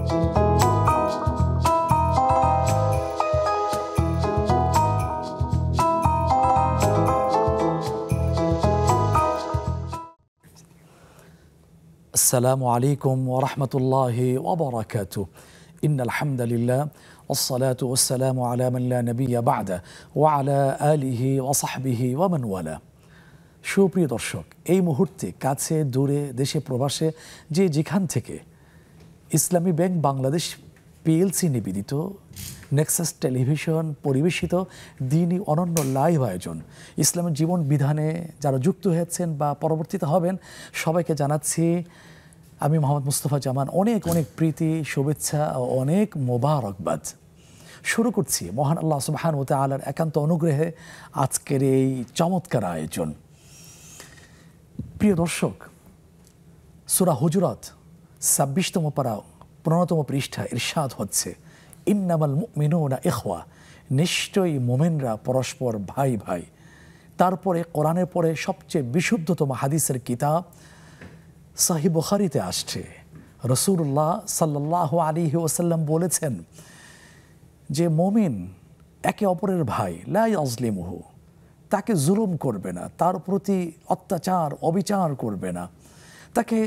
আসসালামু আলাইকুম ওয়া রাহমাতুল্লাহি ওয়া বারাকাতুহু। ইন্নাল হামদালিল্লাহ ওয়াসসালাতু ওয়াসসালামু আলা মান লা নাবিয়্যা বা'দা ওয়া আলা আলিহি ওয়া সাহবিহি ওয়া মান ওয়ালা। সুপ্রিয় দর্শক, এই মুহূর্তে কাছে দূরে দেশে প্রবাসে যে যেখান থেকে ইসলামী ব্যাংক বাংলাদেশ পিএলসি নিবেদিত নেক্সাস টেলিভিশন পরিবেশিত দ্বীনি অনন্য লাইভ আয়োজন ইসলামের জীবন বিধানে যারা যুক্ত হয়েছেন বা পরবর্তীতে হবেন, সবাইকে জানাচ্ছি আমি মোহাম্মদ মুস্তফা জামান অনেক অনেক প্রীতি, শুভেচ্ছা ও অনেক মোবারকবাদ। শুরু করছি মহান আল্লাহ সুবহানাহু ওয়া তাআলার একান্ত অনুগ্রহে আজকের এই চমৎকার আয়োজন। প্রিয় দর্শক, সূরা হুজুরাত ২৬তম পারা ১৫তম পৃষ্ঠা ইরশাদ হচ্ছে, ইন্নামাল মুমিনুনা ইখওয়া, নিশ্চয়ই মোমেনরা পরস্পর ভাই ভাই। তারপরে কোরআনের পরে সবচেয়ে বিশুদ্ধতম হাদিসের কিতাব সহিহ বুখারীতে আসছে, রাসূলুল্লাহ সাল্লাল্লাহু আলাইহি ওয়াসাল্লাম বলেছেন যে মুমিন একে অপরের ভাই, লা ইয়াজলিমুহু, তাকে জুলুম করবে না, তার প্রতি অত্যাচার অবিচার করবে না, তাকে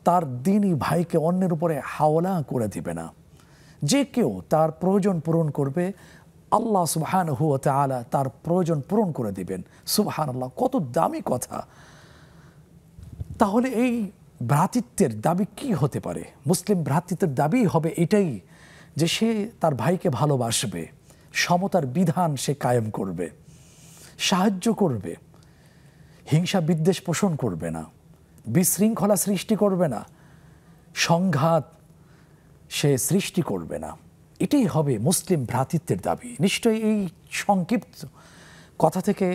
তার দ্বীনি ভাইকে অন্যের উপরে হাওলা করে দিবে না। যে কেউ তার প্রয়োজন পূরণ করবে, আল্লাহ সুবহানাহু ওয়া তাআলা তার প্রয়োজন পূরণ করে দিবেন। সুবহানাল্লাহ, কত দামি কথা! তাহলে এই ভ্রাতৃত্বের দাবি কি হতে পারে? মুসলিম ভ্রাতৃত্বের দাবি হবে এটাই যে সে তার ভাইকে ভালোবাসবে, সমতার বিধান সে কায়েম করবে, সাহায্য করবে, হিংসা বিদ্বেষ পোষণ করবে না, বিশৃঙ্খলা সৃষ্টি করবে না, সংঘাত সে সৃষ্টি করবে না। এটাই হবে মুসলিম ভ্রাতৃত্বের দাবি। নিশ্চয়ই এই সংক্ষিপ্ত কথা থেকে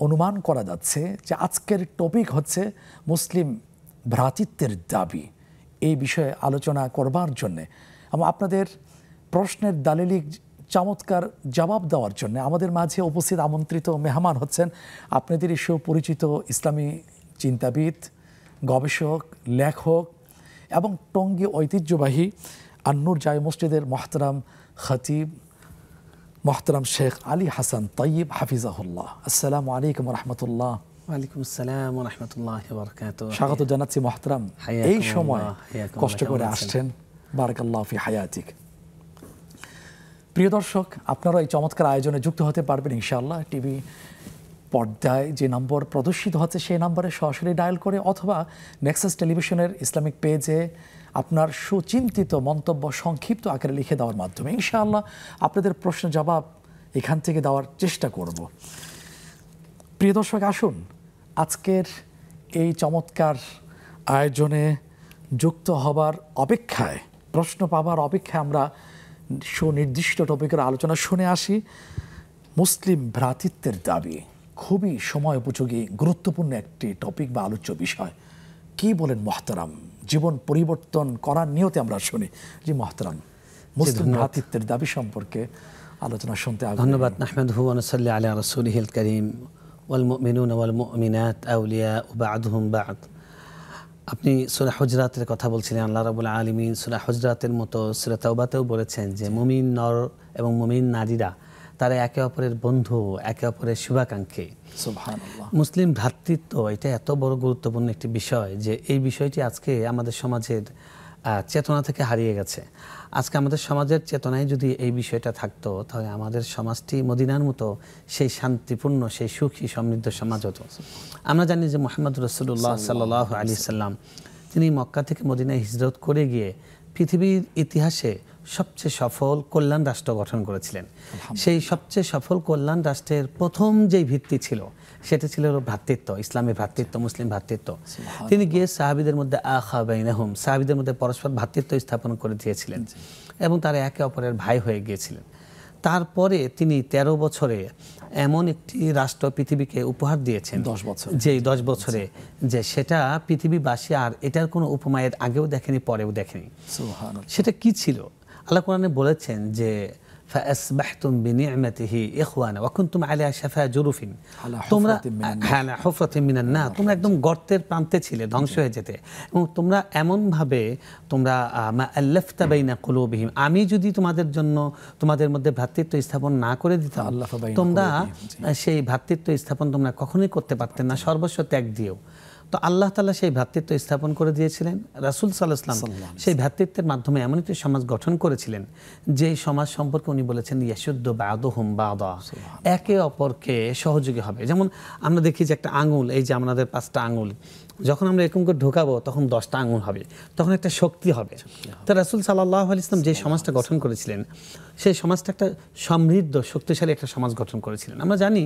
অনুমান করা যাচ্ছে যে আজকের টপিক হচ্ছে মুসলিম ভ্রাতৃত্বের দাবি। এই বিষয়ে আলোচনা করবার জন্যে এবং আপনাদের প্রশ্নের দালিলিক চমৎকার জবাব দেওয়ার জন্য আমাদের মাঝে উপস্থিত আমন্ত্রিত মেহমান হচ্ছেন আপনাদেরই সুপরিচিত ইসলামী চিন্তাবিদ, গবেষক, লেখক এবং টঙ্গী ঐতিহ্যবাহী আন-নূর জামে মসজিদের মহতারাম খতিব মহতারাম শেখ আলী হাসান তৈয়ব হাফিজাহুল্লাহ। আসসালামু আলাইকুম ওয়া রাহমাতুল্লাহ। ওয়ালাইকুম আসসালাম ওয়া রাহমাতুল্লাহি ওয়া বারাকাতুহু। স্বাগত জানাচ্ছি মহতারাম, এই সময় কষ্ট করে আসছেন, বারাকাল্লাহু ফি হায়াতিক। প্রিয় দর্শক, আপনারা এই চমৎকার আয়োজনে যুক্ত হতে পারবেন ইনশাআল্লাহ। টিভি পর্দায় যে নম্বর প্রদর্শিত হচ্ছে সেই নম্বরে সরাসরি ডায়াল করে অথবা নেক্সাস টেলিভিশনের ইসলামিক পেজে আপনার সুচিন্তিত মন্তব্য সংক্ষিপ্ত আকারে লিখে দেওয়ার মাধ্যমে ইনশাআল্লাহ আপনাদের প্রশ্ন জবাব এখান থেকে দেওয়ার চেষ্টা করব। প্রিয় দর্শক, আসুন আজকের এই চমৎকার আয়োজনে যুক্ত হবার অপেক্ষায়, প্রশ্ন পাবার অপেক্ষায় আমরা সুনির্দিষ্ট টপিকের আলোচনা শুনে আসি। মুসলিম ভ্রাতৃত্বের দাবি খুবই সময় উপযোগী গুরুত্বপূর্ণ একটি টপিক বা আলোচ্য বিষয়। কি বলেন মহতারাম? জীবন পরিবর্তন করার নিয়তে আমরা শুনি। জি মহতারাম, মুসলিম ভ্রাতৃত্বের দাবি সম্পর্কে আলোচনা শুনতে ধন্যবাদ। নাহমাদুহু ওয়া নুসাল্লি আলা রাসূলিহিল কারীম ওয়াল মুমিনুনা ওয়াল মুমিনাত আউলিয়াউ বা'দুহুম বা'দ। আপনি সূরা হুজরাতের কথা বলছিলেন। আল্লাহ রাব্বুল আলামিন সূরা হুজরাতের মতো সূরা তাওবাতেও বলেছেন যে মুমিন নর এবং মুমিন নারীরা তারা একে অপরের বন্ধু, একে অপরের শুভাকাঙ্ক্ষী। সুবহানাল্লাহ। মুসলিম ভ্রাতৃত্ব এটা এত বড় গুরুত্বপূর্ণ একটি বিষয় যে এই বিষয়টি আজকে আমাদের সমাজের চেতনা থেকে হারিয়ে গেছে। আজকে আমাদের সমাজের চেতনায় যদি এই বিষয়টা থাকতো তাহলে আমাদের সমাজটি মদিনার মতো সেই শান্তিপূর্ণ, সেই সুখী সমৃদ্ধ সমাজ হতো। আমরা জানি যে মুহাম্মদ রাসূলুল্লাহ সাল্লাল্লাহু আলাইহি সাল্লাম তিনি মক্কা থেকে মদিনায় হিজরত করে গিয়ে পৃথিবীর ইতিহাসে সবচেয়ে সফল কল্যাণ রাষ্ট্র গঠন করেছিলেন। সেই সবচেয়ে সফল কল্যাণ রাষ্ট্রের প্রথম যেই ভিত্তি ছিল সেটা ছিল ভ্রাতৃত্ব, ইসলামী ভ্রাতৃত্ব, মুসলিম ভ্রাতৃত্ব। তিনি গিয়ে সাহাবীদের মধ্যে আখা বাইনাহুম, সাহাবীদের মধ্যে পরস্পর ভ্রাতৃত্ব স্থাপন করে দিয়েছিলেন এবং তারা একে অপরের ভাই হয়ে গিয়েছিলেন। তারপরে তিনি 13 বছরে এমন একটি রাষ্ট্র পৃথিবীকে উপহার দিয়েছেন, 10 বছর, যে 10 বছরে যে সেটা পৃথিবীবাসী আর এটার কোনো উপমা এর আগেও দেখেনি, পরেও দেখেনি। সুবহানাল্লাহ। সেটা কি ছিল? আল্লাহ কোরআনে বলেছেন যে فأصبحتم بنعمته إخوانا وكنتم على شفا جرف على তোমরা حفرة من النار। হ্যাঁ হুফরাতিন মিনান নার, তোমরা একদম গর্তের প্রান্তে ছিলে, ধ্বংস হয়ে যেতে, এবং তোমরা এমন ভাবে তোমরা মা আল্লাফতা বাইনা কুলুবিহিম, আমি যদি তোমাদের জন্য তোমাদের মধ্যে ভ্রাতৃত্ব স্থাপন না করে দিতাম, আল্লাফা বাইনা তোমরা কুলুবিহিম, সেই ভ্রাতৃত্ব স্থাপন তোমরা কখনোই করতে পারতেন না, সর্বস্ব ত্যাগ দিয়েও। তো আল্লাহ তাআলা সেই ভ্রাতৃত্ব স্থাপন করে দিয়েছিলেন। রাসূল সাল্লাল্লাহু আলাইহি ওয়াসাল্লাম সেই ভ্রাতৃত্বের মাধ্যমে এমন একটি সমাজ গঠন করেছিলেন যে সমাজ সম্পর্কে উনি বলেছেন ইয়াশুদ্দু বা'দুহুম বা'দা, একে অপরকে সহযোগী হবে। যেমন আমরা দেখি যে একটা আঙুল, এই যে আমাদের 5টা আঙুল, যখন আমরা এরকম করে ঢোকাবো তখন 10টা আঙুল হবে, তখন একটা শক্তি হবে। তো রাসূল সাল্লাল্লাহু আলাইহি ওয়াসাল্লাম যে সমাজটা গঠন করেছিলেন সেই সমাজটা একটা সমৃদ্ধ শক্তিশালী একটা সমাজ গঠন করেছিলেন। আমরা জানি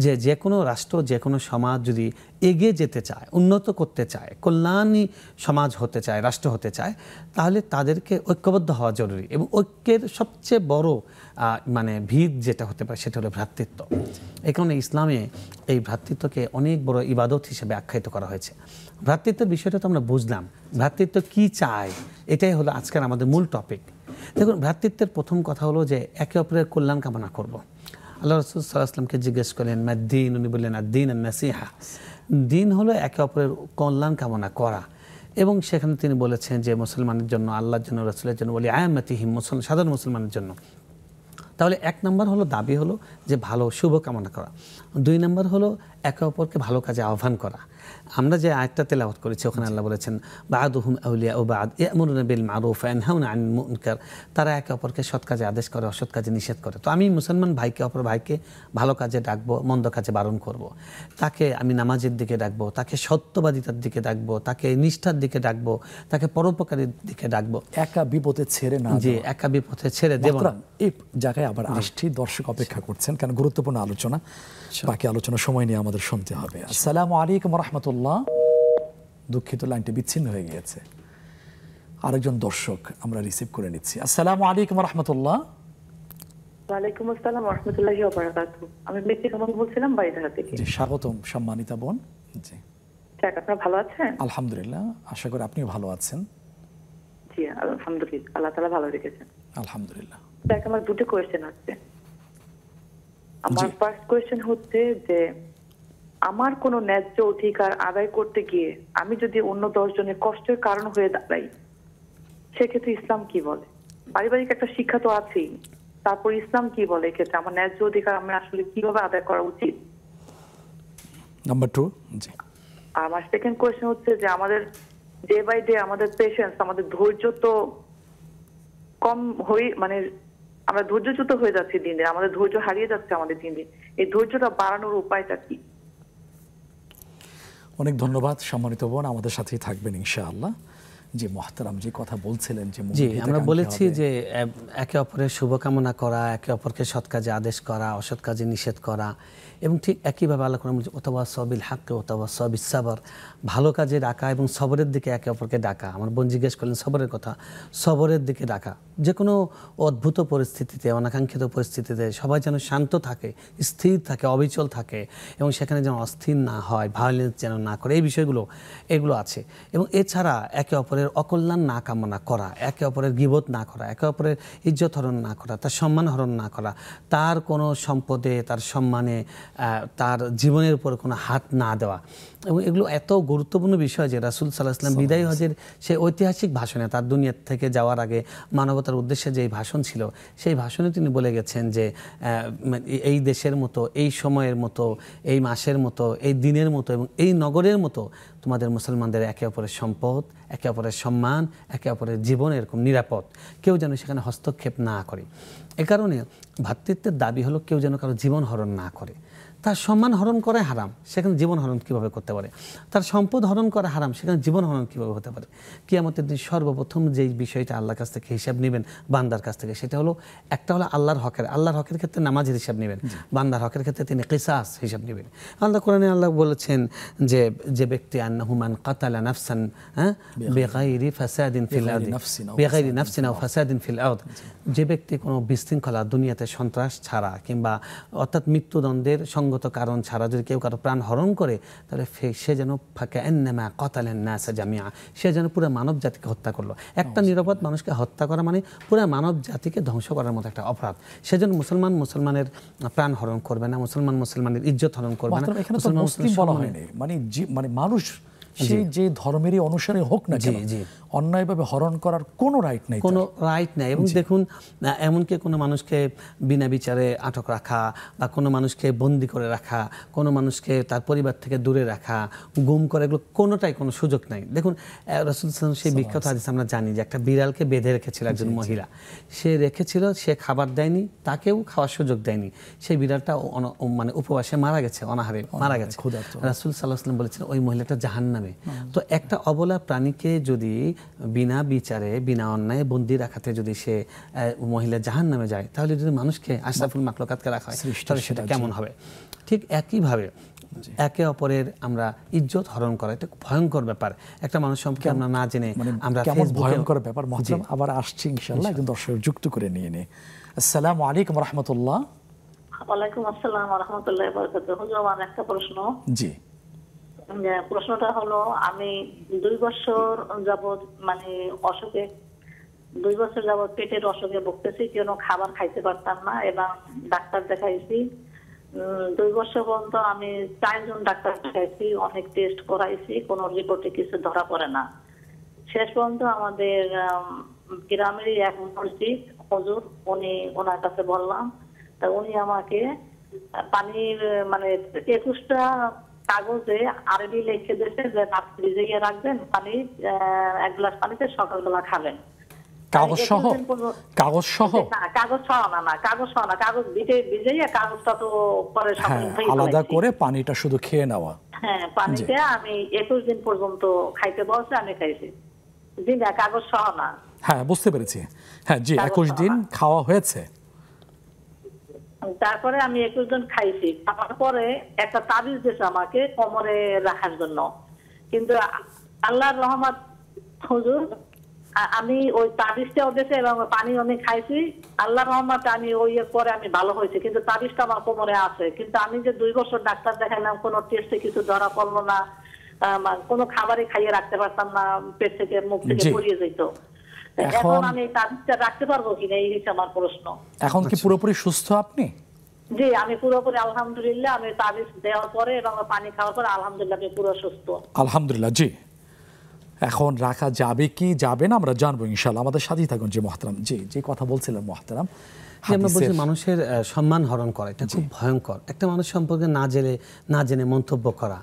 যে যে কোনো রাষ্ট্র, যে কোনো সমাজ যদি এগিয়ে যেতে চায়, উন্নত করতে চায়, কল্যাণী সমাজ হতে চায়, রাষ্ট্র হতে চায়, তাহলে তাদেরকে ঐক্যবদ্ধ হওয়া জরুরি। এবং ঐক্যের সবচেয়ে বড় মানে ভিত যেটা হতে পারে সেটা হলো ভ্রাতৃত্ব। এই কারণে ইসলামে এই ভ্রাতৃত্বকে অনেক বড় ইবাদত হিসেবে আখ্যায়িত করা হয়েছে। ভ্রাতৃত্বের বিষয়টা তো আমরা বুঝলাম, ভ্রাতৃত্ব কি চায় এটাই হলো আজকের আমাদের মূল টপিক। দেখুন, ভ্রাতৃত্বের প্রথম কথা হলো যে একে অপরের কল্যাণ কামনা করব। আল্লাহ রাসূল সাল্লাল্লাহু আলাইহি ওয়াসাল্লামকে জিজ্ঞেস করলেন মাদ্দিন, উনি বললেন আদ-দীন আন-নাসিহা, দিন হলো একে অপরের কল্যাণ কামনা করা। এবং সেখানে তিনি বলেছেন যে মুসলমানের জন্য, আল্লাহর জন্য, রাসূলের জন্য, ওয়ালি আয়ামাতিহিম, সাধারণ মুসলমানের জন্য। তাহলে 1 নম্বর হলো দাবি হলো যে ভালো শুভ কামনা করা। 2 নম্বর হলো একে অপরকে ভালো কাজে আহ্বান করা। আমরা যে আয়াতটা তেলাওয়াত করেছি ওখানে আল্লাহ বলেছেন বা'দুহুম আউলিয়াউ বা'দ ইয়া'মুরুনা বিল মা'রুফ ওয়া ইয়ানহাউনা আনিল মুনকার, তারা একে অপরকে সৎ কাজে আদেশ করে, অসৎ কাজে নিষেধ করে। তো আমি মুসলমান ভাইকে, অপর ভাইকে ভালো কাজে ডাকবো, মন্দ কাজে বারণ করব। তাকে আমি নামাজের দিকে ডাকবো, তাকে সত্যবাদিতার দিকে ডাকবো, তাকে নিষ্ঠার দিকে ডাকবো, তাকে পরোপকারের দিকে ডাকবো, একা বিপদে ছেড়ে না যে একা বিপথে ছেড়ে দেব না। এই জায়গায় আবার আসছি, দর্শক অপেক্ষা করছেন, কারণ গুরুত্বপূর্ণ আলোচনা, বাকি আলোচনা সময় নিয়ে আমাদের শুনতে হবে। আসসালামু আলাইকুম রাহমাতুল্লাহ। দুঃখিত, লাইনটি বিচ্ছিন্ন হয়ে গিয়েছে। আরেকজন দর্শক আমরা রিসিভ করে নিচ্ছি। আসসালামু আলাইকুম রাহমাতুল্লাহ। ওয়ালাইকুম আসসালাম ওয়া রাহমাতুল্লাহি ওয়া বারাকাতুহু। আমি বেশি কমন বলছিলাম বাড়িধারা থেকে। জি, স্বাগতম সম্মানিতা বোন। জি, যাক, আপনারা ভালো আছেন? আলহামদুলিল্লাহ, আশা করি আপনিও ভালো আছেন। জি আলহামদুলিল্লাহ, আল্লাহ তাআলা ভালো রেখেছেন। আলহামদুলিল্লাহ। যাক, আমার দুটো কোয়েশ্চেন আছে। আমার ফার্স্ট কোয়েশ্চেন হচ্ছে যে আমার কোনো ন্যায্য অধিকার আদায় করতে গিয়ে আমি যদি অন্য 10 জনের কষ্টের কারণ হয়ে দাঁড়াই, সেক্ষেত্রে ইসলাম কি বলে? পারিবারিক একটা শিক্ষা তো আছেই, তারপর ইসলাম কি বলে এক্ষেত্রে আমার ন্যায্য অধিকার আমি আসলে কিভাবে আদায় করা উচিত? নাম্বার 2। জি। আর আমার সেকেন্ড কোয়েশ্চেন হচ্ছে যে আমাদের ডে বাই ডে আমাদের পেশেন্স, আমাদের ধৈর্য তো কম মানে আমরা ধৈর্যচ্যুত হয়ে যাচ্ছি দিন দিন, আমাদের ধৈর্য হারিয়ে যাচ্ছে আমাদের দিন দিন। এই ধৈর্যটা বাড়ানোর উপায়টা কি? অনেক ধন্যবাদ সম্মানিত বোন, আমাদের সাথেই থাকবেন ইনশাআল্লাহ। যে মুহতারাম যে কথা বলছিলেন যে জি, আমরা বলেছি যে একে অপরের শুভকামনা করা, একে অপরকে সৎ কাজে আদেশ করা, অসৎ কাজে নিষেধ করা, এবং ঠিক একইভাবে আল্লাহ কোরআনে বলছে ওয়াতাওয়াসাউ বিল হাক্কি ওয়াতাওয়াসাউ বিস সাবর, ভালো কাজে ডাকা এবং সবরের দিকে একে অপরকে ডাকা। আমার বোন জিজ্ঞেস করলেন সবরের কথা, সবরের দিকে ডাকা। যে কোনো অদ্ভুত পরিস্থিতিতে, অনাকাঙ্ক্ষিত পরিস্থিতিতে সবাই যেন শান্ত থাকে, স্থির থাকে, অবিচল থাকে, এবং সেখানে যেন অস্থির না হয়, ভায়োলেন্স যেন না করে, এই বিষয়গুলো এগুলো আছে। এবং এছাড়া একে অপরের অকল্যাণ না কামনা করা, একে অপরের গীবত না করা, একে অপরের ইজ্জত হরণ না করা, তার সম্মান হরণ না করা, তার কোনো সম্পদে, তার সম্মানে, তার জীবনের উপর কোনো হাত না দেওয়া। এবং এগুলো এত গুরুত্বপূর্ণ বিষয় যে রাসূল সাল্লাল্লাহু আলাইহি ওয়াসাল্লাম বিদায় হজের সেই ঐতিহাসিক ভাষণে, তার দুনিয়া থেকে যাওয়ার আগে মানবতার উদ্দেশ্যে যে ভাষণ ছিল, সেই ভাষণে তিনি বলে গেছেন যে এই দেশের মতো, এই সময়ের মতো, এই মাসের মতো, এই দিনের মতো এবং এই নগরের মতো তোমাদের মুসলমানদের একে অপরের সম্পদ, একে অপরের সম্মান, একে অপরের জীবন এরকম নিরাপদ, কেউ যেন সেখানে হস্তক্ষেপ না করে। এ কারণে ভ্রাতৃত্বের দাবি হলো কেউ যেন কারো জীবন হরণ না করে। তার সম্মান হরণ করে হারাম, সেখানে জীবন হরণ কীভাবে করতে পারে? তার সম্পদ হরণ করা হারাম, সেখানে জীবন হরণ কীভাবে হতে পারে? কিয়ামতের দিন সর্বপ্রথম যেই বিষয়টা আল্লাহর কাছ থেকে হিসাব নেবেন বান্দার কাছ থেকে, সেটা হলো একটা হলো আল্লাহর হকের ক্ষেত্রে নামাজের হিসাব নেবেন, বান্দার হকের ক্ষেত্রে তিনি কিসাস হিসাব নেবেন। আল্লাহ কোরআনে আল্লাহ বলেছেন যে যে ব্যক্তি আন্নাহু মান কাতালা নাফসান বিগাইরি ফাসাদিন ফিল আরদি, বিগাইরি নাফসিন আও ফাসাদিন ফিল আরদ, যে ব্যক্তি কোনো বিশৃঙ্খলা দুনিয়াতে সন্ত্রাস ছাড়া কিংবা অর্থাৎ মৃত্যুদণ্ডের সঙ্গ আইনগত কারণ ছাড়া যদি কেউ কারো প্রাণ হরণ করে, তাহলে সে যেন ফাকান্নামা কাতালান নাস জামিআ, সে যেন পুরো মানব জাতিকে হত্যা করলো। একটা নিরাপদ মানুষকে হত্যা করা মানে পুরো মানব জাতিকে ধ্বংস করার মতো একটা অপরাধ। সেজন্য মুসলমানের প্রাণ হরণ করবে না, মুসলমানের ইজ্জত হরণ করবে না। এখানে তো মুসলিম বলা হয়নি, মানে মানুষ সে যে ধর্মেরই অনুসারী হোক না কেন, অন্যায়ভাবে হরণ করার কোনো রাইট নাই, কোনো রাইট নাই। এবং দেখুন, এমনকি কোনো মানুষকে বিনা বিচারে আটক রাখা বা কোনো মানুষকে বন্দি করে রাখা, কোনো মানুষকে তার পরিবার থেকে দূরে রাখা, গুম করে, এগুলো কোনোটাই কোনো সুযোগ নাই। দেখুন রাসূল সাল্লাল্লাহু আলাইহি ওয়াসাল্লাম সেই বিখ্যাত হাদিস আমরা জানি যে একটা বিড়ালকে বেঁধে রেখেছিল একজন মহিলা, সে রেখেছিল, সে খাবার দেয়নি, তাকেও খাওয়ার সুযোগ দেয়নি, সেই বিড়ালটা মানে উপবাসে মারা গেছে, অনাহারে মারা গেছে। রাসূল সাল্লাল্লাহু আলাইহি ওয়াসাল্লাম বলেছেন ওই মহিলাটা জাহান্নামে। তো একটা অবলা প্রাণীকে যদি বিনা বিচারে বিনা অন্যায় বন্দি রাখাতে যদি সে মহিলা জাহান্নামে যায়, তাহলে যদি মানুষকে আশরাফুল মাখলুকাতকে রাখা হয়, তাহলে সেটা কেমন হবে? ঠিক একইভাবে একে অপরের আমরা ইজ্জত হরণ করা এটা ভয়ঙ্কর ব্যাপার। একটা মানুষ সম্পর্কে আমরা না জেনে আমরা কেমন ভয়ঙ্কর ব্যাপার। মহতরম, আবার আসছি ইনশাআল্লাহ একজন দর্শক যুক্ত করে নিয়ে নে। আসসালামু আলাইকুম ওয়া রাহমাতুল্লাহ। ওয়ালাইকুম আসসালাম ওয়া রাহমাতুল্লাহি ওয়া বারাকাতুহু। হুজুর, আমার একটা প্রশ্ন। জি। প্রশ্নটা হলো, আমি 2 বছর যাবত মানে অসুখে 2 বছর যাবত পেটের অসুখে ভুগতেছি, কোনো খাবার খাইতে পারতাম না এবং ডাক্তার দেখাইছি। 2 বছর পর্যন্ত আমি 4 জন ডাক্তার দেখাইছি, অনেক টেস্ট করাইছি, কোনো রিপোর্টে কিছু ধরা পড়ে না। শেষ পর্যন্ত আমাদের গ্রামেরই এক মসজিদ হুজুর, ওনার কাছে বললাম, তা উনি আমাকে পানির মানে 21টা কাগজে আরবি লিখে দিয়েছে যে রাত্রে ভিজিয়ে রাখবেন পানি, 1 গ্লাস পানিতে সকালবেলা খাবেন। কাগজ সহ? কাগজ সহ না, কাগজ সহ না, কাগজ সহ না, কাগজ ভিজিয়ে কাগজটা তো পরে আলাদা করে পানিটা শুধু খেয়ে নেওয়া। হ্যাঁ, পানিতে আমি 21 দিন পর্যন্ত খাইতে বলছে, আমি খাইছি। জি না, কাগজ সহ না। হ্যাঁ, বুঝতে পেরেছি। হ্যাঁ জি, 21 দিন খাওয়া হয়েছে। তারপরে আমি 21 দিন খাইছি, খাওয়ার পরে একটা তাবিজ দিয়েছে আমাকে কোমরে রাখার জন্য। কিন্তু আল্লাহর রহমত হুজুর, আমি ওই তাবিজটাও দিয়েছে এবং পানি অনেক খাইছি, আল্লাহর রহমত আমি ওই পরে আমি ভালো হয়েছে, কিন্তু তাবিজটা আমার কোমরে আছে। কিন্তু আমি যে 2 বছর ডাক্তার দেখাইলাম, কোনো টেস্টে কিছু ধরা পড়লো না, কোনো খাবারই খাইয়ে রাখতে পারতাম না, পেট থেকে মুখ থেকে পড়িয়ে যেত। এখন আমি তাবিজটা রাখতে পারবো কিনা, এই হচ্ছে আমার প্রশ্ন। এখন কি পুরোপুরি সুস্থ আপনি? জি, আমি পুরোপুরি আলহামদুলিল্লাহ, আমি তাবিজ দেওয়ার পরে এবং পানি খাওয়ার পরে আলহামদুলিল্লাহ আমি পুরো সুস্থ। আলহামদুলিল্লাহ। জি, এখন রাখা যাবে কি যাবে না আমরা জানবো ইনশাআল্লাহ। আমাদের সাথেই থাকুন। জি মহতারাম, জি যে কথা বলছিলেন মহতারাম, আমরা বলছি মানুষের সম্মান হরণ করা এটা খুব ভয়ঙ্কর। একটা মানুষ সম্পর্কে না জেনে মন্তব্য করা,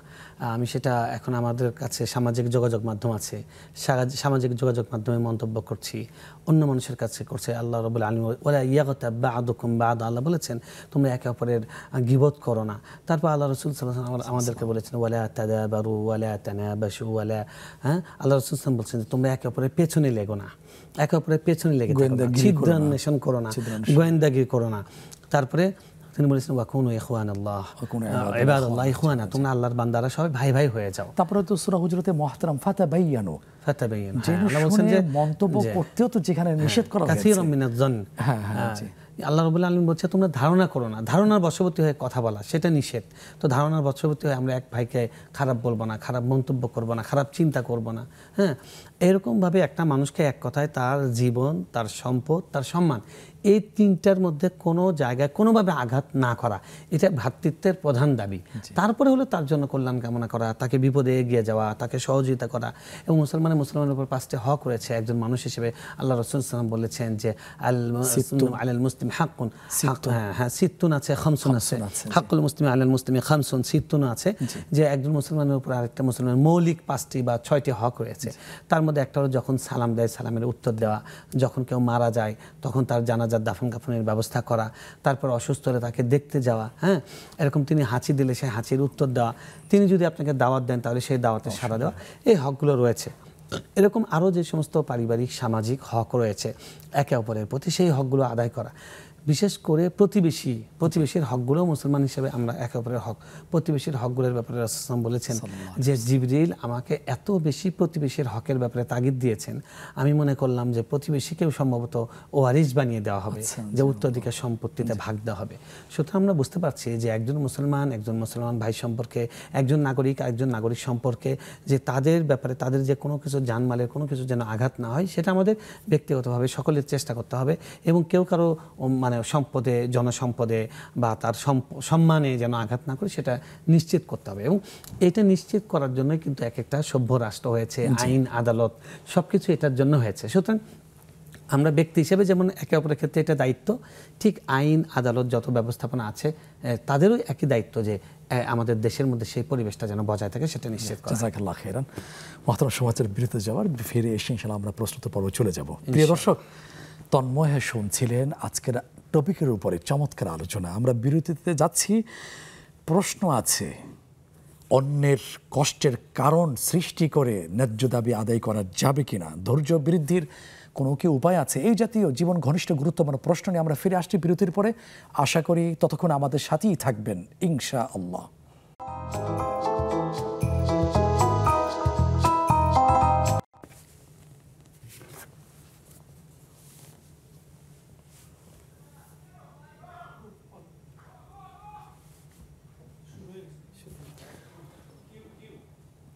আমি সেটা এখন আমাদের কাছে সামাজিক যোগাযোগ মাধ্যম আছে, সামাজিক যোগাযোগ মাধ্যমে মন্তব্য করছি, অন্য মানুষের কাছে করছে। আল্লাহ রাব্বুল আলামিন ওয়ালা ইয়াগতাব বা'দুকুম বা'দ, আল্লাহ বলেছেন তোমরা একে অপরের গীবত করো না। তারপর আল্লাহ রাসূল সাল্লাল্লাহু আলাইহি ওয়াসাল্লাম আমাদেরকে বলেছেন ওয়ালা তাদাবারু ওয়ালা তানাবাশু ওয়ালা, আল্লাহ রাসূল সাল্লাল্লাহু আলাইহি ওয়াসাল্লাম বলেছেন তোমরা একে অপরের পেছনে লেগো না, একে অপরের পেছনে লেগে ছিদ্র অন্বেষণ করো না, গোয়েন্দাগিরি করো না। তারপরে তিনি বলেছেন ওয়াকুনু ইখওয়ানাল্লাহ ইবাদাল্লাহ ইখওয়ানা, তোমরা আল্লাহর বান্দারা সবাই ভাই ভাই হয়ে যাও। তারপরে তো সূরা হুজরাতে মহতারাম ফাতাবায়ানু, আল্লাহ বলেন যে মন্তব্য করতেও তো যেখানে নিষেধ করা হয়েছে কাসীরাম মিনাজ জন, আল্লাহ রাব্বুল আলামিন বলছে তোমরা ধারণা করো না, ধারণার বশবর্তী হয়ে কথা বলা সেটা নিষেধ। তো ধারণার বশবর্তী হয়ে আমরা এক ভাইকে খারাপ বলবো না, খারাপ মন্তব্য করবো না, খারাপ চিন্তা করবো না। হ্যাঁ, এরকমভাবে একটা মানুষকে এক কথায় তার জীবন, তার সম্পদ, তার সম্মান, এই 3টার মধ্যে কোনো জায়গায় কোনোভাবে আঘাত না করা, এটা ভ্রাতৃত্বের প্রধান দাবি। তারপরে হলো তার জন্য কল্যাণ কামনা করা, তাকে বিপদে এগিয়ে যাওয়া, তাকে সহযোগিতা করা। এবং মুসলমানের উপর 5টি হক রয়েছে একজন মানুষ হিসেবে। আল্লাহ রাসূল সাল্লাল্লাহু আলাইহি ওয়াসাল্লাম বলেছেন যে আলাল মুসলিম হাক্কুন, হ্যাঁ সিত্তুন আছে, খামসুন আছে, হাক্কুল মুসলিম আলাল মুসলিমি খামসুন, সিত্তুন আছে, যে একজন মুসলমানের উপর আরেকটা মুসলমানের মৌলিক 5টি বা 6টি হক রয়েছে। তার মধ্যে একটা হলো যখন সালাম দেয় সালামের উত্তর দেওয়া, যখন কেউ মারা যায় তখন তার জানাজার দাফন কাফনের ব্যবস্থা করা, তারপর অসুস্থ হলে তাকে দেখতে যাওয়া, হ্যাঁ এরকম তিনি হাঁচি দিলে সেই হাঁচির উত্তর দেওয়া, তিনি যদি আপনাকে দাওয়াত দেন তাহলে সেই দাওয়াতে সাড়া দেওয়া, এই হকগুলো রয়েছে। এরকম আরও যে সমস্ত পারিবারিক সামাজিক হক রয়েছে একে অপরের প্রতি, সেই হকগুলো আদায় করা। বিশেষ করে প্রতিবেশীর হকগুলো মুসলমান হিসেবে আমরা একে অপরের হক, প্রতিবেশীর হকগুলোর ব্যাপারে রাসূল সাল্লাল্লাহু আলাইহি ওয়াসাল্লাম বলেছেন যে জিবরিল আমাকে এত বেশি প্রতিবেশীর হকের ব্যাপারে তাগিদ দিয়েছেন, আমি মনে করলাম যে প্রতিবেশীকেও সম্ভবত ওয়ারিস বানিয়ে দেওয়া হবে, যে উত্তরাধিকার সম্পত্তিতে ভাগ দেওয়া হবে। সুতরাং আমরা বুঝতে পারছি যে একজন মুসলমান ভাই সম্পর্কে, একজন নাগরিক সম্পর্কে, যে তাদের ব্যাপারে তাদের যে কোনো কিছু জানমালের কোনো কিছু যেন আঘাত না হয়, সেটা আমাদের ব্যক্তিগতভাবে সকলের চেষ্টা করতে হবে, এবং কেউ কারো মানে সম্পদে, জনসম্পদে বা তার সম্মানে যেন আঘাত না করে সেটা নিশ্চিত করতে হবে। এবং এটা নিশ্চিত করার জন্য কিন্তু এক একটা সভ্য রাষ্ট্র হয়েছে, আইন আদালত সবকিছু এটার জন্য হয়েছে। সুতরাং আমরা ব্যক্তি হিসেবে যেমন একে অপরের ক্ষেত্রে এটা দায়িত্ব, ঠিক আইন আদালত যত ব্যবস্থাপনা আছে তাদেরও একই দায়িত্ব যে আমাদের দেশের মধ্যে সেই পরিবেশটা যেন বজায় থাকে সেটা নিশ্চিত করা। জাযাকাল্লাহ খাইরান। মহতারাম সমাজের বিরুদ্ধে যাওয়ার ফিরে এসে ইনশাআল্লাহ আমরা প্রশ্নোত্তর পর্বে চলে যাব। প্রিয় দর্শক, তন্ময় শুনছিলেন আজকের টপিকের উপরে চমৎকার আলোচনা। আমরা বিরতিতে যাচ্ছি। প্রশ্ন আছে, অন্যের কষ্টের কারণ সৃষ্টি করে ন্যায্য দাবি আদায় করা যাবে কিনা, ধৈর্য বৃদ্ধির কোনো কি উপায় আছে, এই জাতীয় জীবন ঘনিষ্ঠ গুরুত্বপূর্ণ প্রশ্ন নিয়ে আমরা ফিরে আসছি বিরতির পরে। আশা করি ততক্ষণ আমাদের সাথেই থাকবেন ইনশাআল্লাহ।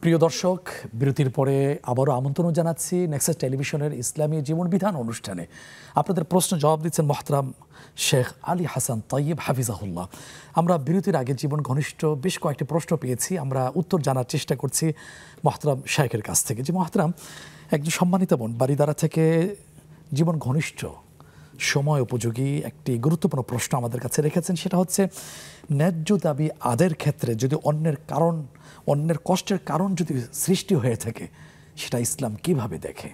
প্রিয় দর্শক, বিরতির পরে আবারও আমন্ত্রণ জানাচ্ছি নেক্সাস টেলিভিশনের ইসলামী জীবন বিধান অনুষ্ঠানে। আপনাদের প্রশ্ন জবাব দিচ্ছেন মোহতারাম শেখ আলী হাসান তাইয়িব হাফিজাহুল্লাহ। আমরা বিরতির আগে জীবন ঘনিষ্ঠ বেশ কয়েকটি প্রশ্ন পেয়েছি, আমরা উত্তর জানার চেষ্টা করছি মোহতারাম শেখের কাছ থেকে। যে মোহতারাম, একজন সম্মানিত বোন বারিদারা থেকে জীবন ঘনিষ্ঠ সময় উপযোগী একটি গুরুত্বপূর্ণ প্রশ্ন আমাদের কাছে রেখেছেন। সেটা হচ্ছে, ন্যায্য দাবি আদায়ের ক্ষেত্রে যদি অন্যের কষ্টের কারণ যদি সৃষ্টি হয়ে থাকে, সেটা ইসলাম কিভাবে দেখে?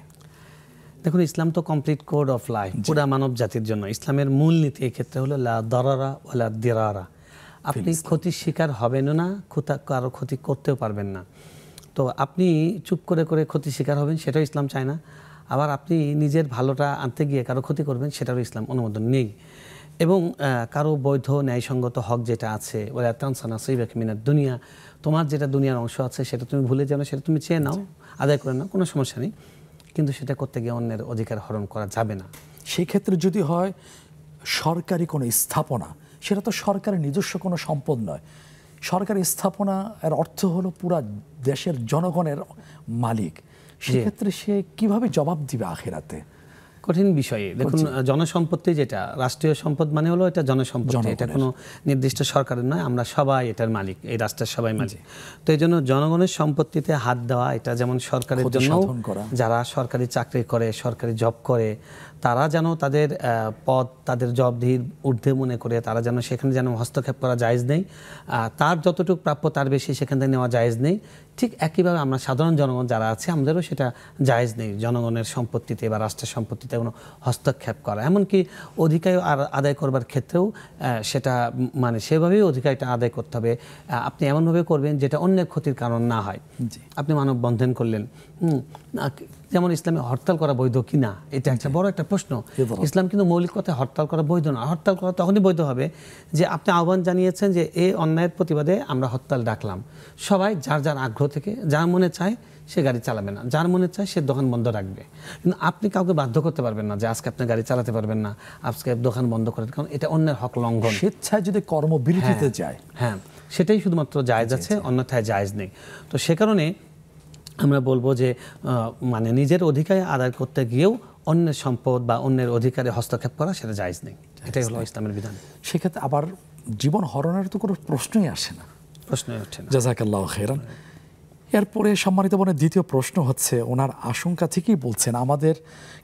দেখুন, ইসলাম তো কমপ্লিট কোড অফ লাইফ, পুরা মানব জাতির জন্য। ইসলামের মূল নীতি এই ক্ষেত্রে হলো লা দারারা ওয়ালা দিরারা। আপনি ক্ষতির শিকার হবেন না, কারো ক্ষতি করতেও পারবেন না। তো আপনি চুপ করে ক্ষতির শিকার হবেন, সেটাও ইসলাম চায় না। আবার আপনি নিজের ভালোটা আনতে গিয়ে কারো ক্ষতি করবেন, সেটারও ইসলাম অনুমোদন নেই। এবং কারো বৈধ ন্যায়সঙ্গত হক যেটা আছে, ওলা তানসানা সাইবাকা মিনাদ দুনিয়া, তোমার যেটা দুনিয়ার অংশ আছে সেটা তুমি ভুলে যাও না, সেটা তুমি চেয়ে নাও, আদায় করে নাও, কোনো সমস্যা নেই। কিন্তু সেটা করতে গিয়ে অন্যের অধিকার হরণ করা যাবে না। সেই ক্ষেত্রে যদি হয় সরকারি কোনো স্থাপনা, সেটা তো সরকারের নিজস্ব কোনো সম্পদ নয়। সরকারি স্থাপনা এর অর্থ হলো পুরা দেশের জনগণের মালিক। সেক্ষেত্রে সে কিভাবে জবাব দিবে আখিরাতে? কঠিন বিষয়ে। দেখুন, জনসম্পত্তি যেটা রাষ্ট্রীয় সম্পদ মানে হলো এটা জনসম্পত্তি, এটা কোনো নির্দিষ্ট সরকারের নয়, আমরা সবাই এটার মালিক, এই রাষ্ট্রের সবাই মালিক। তো এই জন্য জনগণের সম্পত্তিতে হাত দেওয়া এটা যেমন সরকারের জন্য, যারা সরকারি চাকরি করে, সরকারি জব করে, তারা যেন তাদের পদ, তাদের জবাবদিহির ঊর্ধ্বে মনে করে তারা যেন সেখানে যেন হস্তক্ষেপ করা জায়েজ নেই, তার যতটুকু প্রাপ্য তার বেশি সেখান থেকে নেওয়া জায়েজ নেই। ঠিক একইভাবে আমরা সাধারণ জনগণ যারা আছে, আমাদেরও সেটা জায়েজ নেই জনগণের সম্পত্তিতে বা রাষ্ট্রের সম্পত্তিতে কোনো হস্তক্ষেপ করা। এমনকি অধিকার আদায় করবার ক্ষেত্রেও সেটা মানে সেভাবেই অধিকারটা আদায় করতে হবে। আপনি এমনভাবে করবেন যেটা অন্যের ক্ষতির কারণ না হয়। আপনি মানববন্ধন করলেন, যেমন ইসলামে হরতাল করা বৈধ কি না, এটা একটা বড় একটা প্রশ্ন। ইসলাম কিন্তু মৌলিক কথায় হরতাল করা বৈধ না। হরতাল করা তখনই বৈধ হবে যে আপনি আহ্বান জানিয়েছেন যে এই অন্যায়ের প্রতিবাদে আমরা হরতাল ডাকলাম, সবাই যার যার আগ্রহ থেকে যার মনে চায় সে গাড়ি চালাবে না, যার মনে চায় সে দোকান বন্ধ রাখবে। কিন্তু আপনি কাউকে বাধ্য করতে পারবেন না যে আজকে আপনি গাড়ি চালাতে পারবেন না, আজকে দোকান বন্ধ করেন, কারণ এটা অন্যের হক লঙ্ঘন। স্বেচ্ছায় যদি কর্মবিরতিতে যায়, হ্যাঁ, সেটাই শুধুমাত্র জায়েজ আছে, অন্যথায় জায়েজ নেই। তো সে কারণে আমরা বলবো যে মানে নিজের অধিকার আদায় করতে গিয়েও অন্যের সম্পদ বা অন্যের অধিকারে হস্তক্ষেপ করা সেটা জায়েজ নেই। এটাই হলো ইসলামের বিধান। সেক্ষেত্রে আবার জীবন হরণের তো কোনো প্রশ্নই আসে না, প্রশ্নই ওঠে না। জাযাকাল্লাহু খাইরান। এরপরে সম্মানিত বোনের দ্বিতীয় প্রশ্ন হচ্ছে, ওনার আশঙ্কা থেকেই বলছেন আমাদের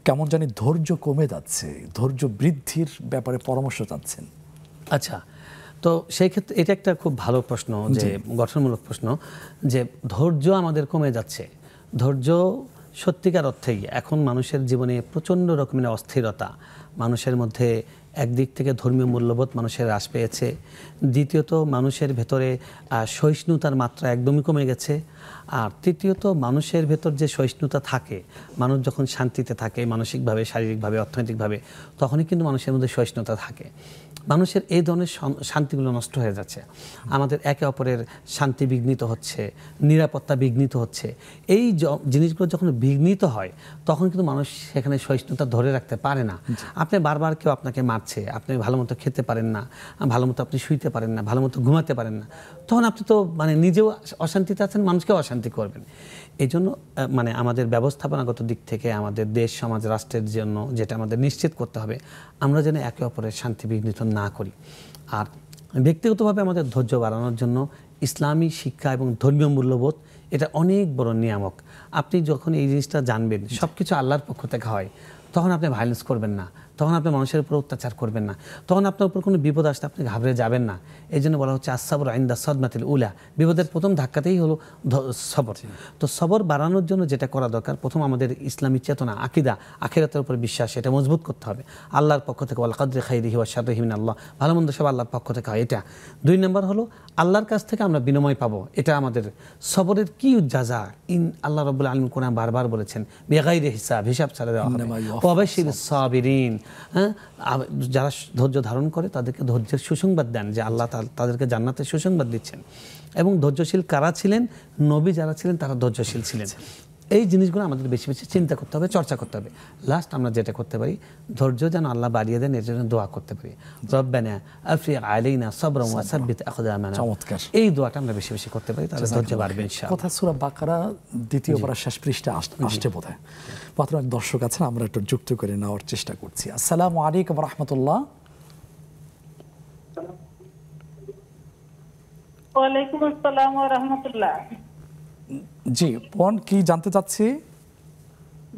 কেমন জানি ধৈর্য কমে যাচ্ছে, ধৈর্য বৃদ্ধির ব্যাপারে পরামর্শ চাচ্ছেন। আচ্ছা, তো সেই ক্ষেত্রে এটা একটা খুব ভালো প্রশ্ন, যে গঠনমূলক প্রশ্ন, যে ধৈর্য আমাদের কমে যাচ্ছে। ধৈর্য সত্যিকার অর্থেই এখন মানুষের জীবনে প্রচণ্ড রকমের অস্থিরতা, মানুষের মধ্যে একদিক থেকে ধর্মীয় মূল্যবোধ মানুষের হ্রাস পেয়েছে, দ্বিতীয়ত মানুষের ভেতরে সহিষ্ণুতার মাত্রা একদমই কমে গেছে, আর তৃতীয়ত মানুষের ভেতর যে সহিষ্ণুতা থাকে, মানুষ যখন শান্তিতে থাকে মানসিকভাবে, শারীরিকভাবে, অর্থনৈতিকভাবে, তখনই কিন্তু মানুষের মধ্যে সহিষ্ণুতা থাকে। মানুষের এই ধরনের শান্তিগুলো নষ্ট হয়ে যাচ্ছে, আমাদের একে অপরের শান্তি বিঘ্নিত হচ্ছে, নিরাপত্তা বিঘ্নিত হচ্ছে। এই জিনিসগুলো যখন বিঘ্নিত হয় তখন কিন্তু মানুষ সেখানে সহিষ্ণুতা ধরে রাখতে পারে না। আপনি বারবার কেউ আপনাকে মারছে, আপনি ভালো মতো খেতে পারেন না, ভালো মতো আপনি শুইতে পারেন না, ভালো মতো ঘুমাতে পারেন না, তখন আপনি তো মানে নিজেও অশান্তিতে আছেন, মানুষকেও অশান্তি করবেন। এই জন্য মানে আমাদের ব্যবস্থাপনাগত দিক থেকে আমাদের দেশ, সমাজ, রাষ্ট্রের জন্য যেটা আমাদের নিশ্চিত করতে হবে, আমরা যেন একে অপরের শান্তি বিঘ্নিত না করি। আর ব্যক্তিগতভাবে আমাদের ধৈর্য বাড়ানোর জন্য ইসলামী শিক্ষা এবং ধর্মীয় মূল্যবোধ এটা অনেক বড় নিয়ামক। আপনি যখন এই জিনিসটা জানবেন সব কিছু আল্লাহর পক্ষ থেকে হয়, তখন আপনি ভায়োলেন্স করবেন না, তখন আপনি মানুষের উপর অত্যাচার করবেন না, তখন আপনার উপর কোনো বিপদ আসলে আপনি ঘাবড়ে যাবেন না। এই জন্য বলা হচ্ছে আসসাবর ইনদা সাদমাতিল উলা, বিপদের প্রথম ধাক্কাতেই হলো সবর। তো সবর বাড়ানোর জন্য যেটা করা দরকার, প্রথম আমাদের ইসলামী চেতনা, আকিদা, আখিরাতের উপর বিশ্বাস, এটা মজবুত করতে হবে আল্লাহর পক্ষ থেকে। ওয়াল কদরি খাইরিহি ওয়া শাররিহি মিনাল্লাহ, ভালো মন্দ সব আল্লাহর পক্ষ থেকে হয়, এটা। 2 নম্বর হলো আল্লাহর কাছ থেকে আমরা বিনিময় পাবো, এটা আমাদের সবরের কি জাযা। আল্লাহ রাব্বুল আলামিন কোরআন বারবার বলেছেন বিগাইরি হিসাব, হিসাব ছাড়া দেওয়া হবে। ওয়া বাশিরিস সাবিরিন, যারা ধৈর্য ধারণ করে তাদেরকে ধৈর্যের সুসংবাদ দেন যে আল্লাহ তাদেরকে জান্নাতের সুসংবাদ দিচ্ছেন। এবং ধৈর্যশীল কারা ছিলেন? নবী যারা ছিলেন তারা ধৈর্যশীল ছিলেন। এই জিনিসগুলো আমাদের বেশি বেশি চিন্তা করতে হবে, চর্চা করতে হবে। লাস্ট আমরা যেটা করতে পারি, ধৈর্য যেন আল্লাহ বাড়িয়ে দেন, এর জন্য দোয়া করতে পারি, রব্বানা আফরিগ আলাইনা সাবরান ওয়া সাব্বিত আকদামানা। চমৎকার। এই দোয়াটা আমরা বেশি বেশি করতে পারি, তাহলে ধৈর্য বাড়বে ইনশাআল্লাহ। কথা সূরা বাকারা 2য় পারার শেষ পৃষ্ঠা আসছে বোধহয়। মাত্র এক দর্শক আছেন, আমরা একটু যুক্ত করে নেওয়ার চেষ্টা করছি। আসসালামু আলাইকুম ওয়া রাহমাতুল্লাহ। ওয়ালাইকুম আসসালাম ওয়া রাহমাতুল্লাহ। জি বোন, কি জানতে চাচ্ছি?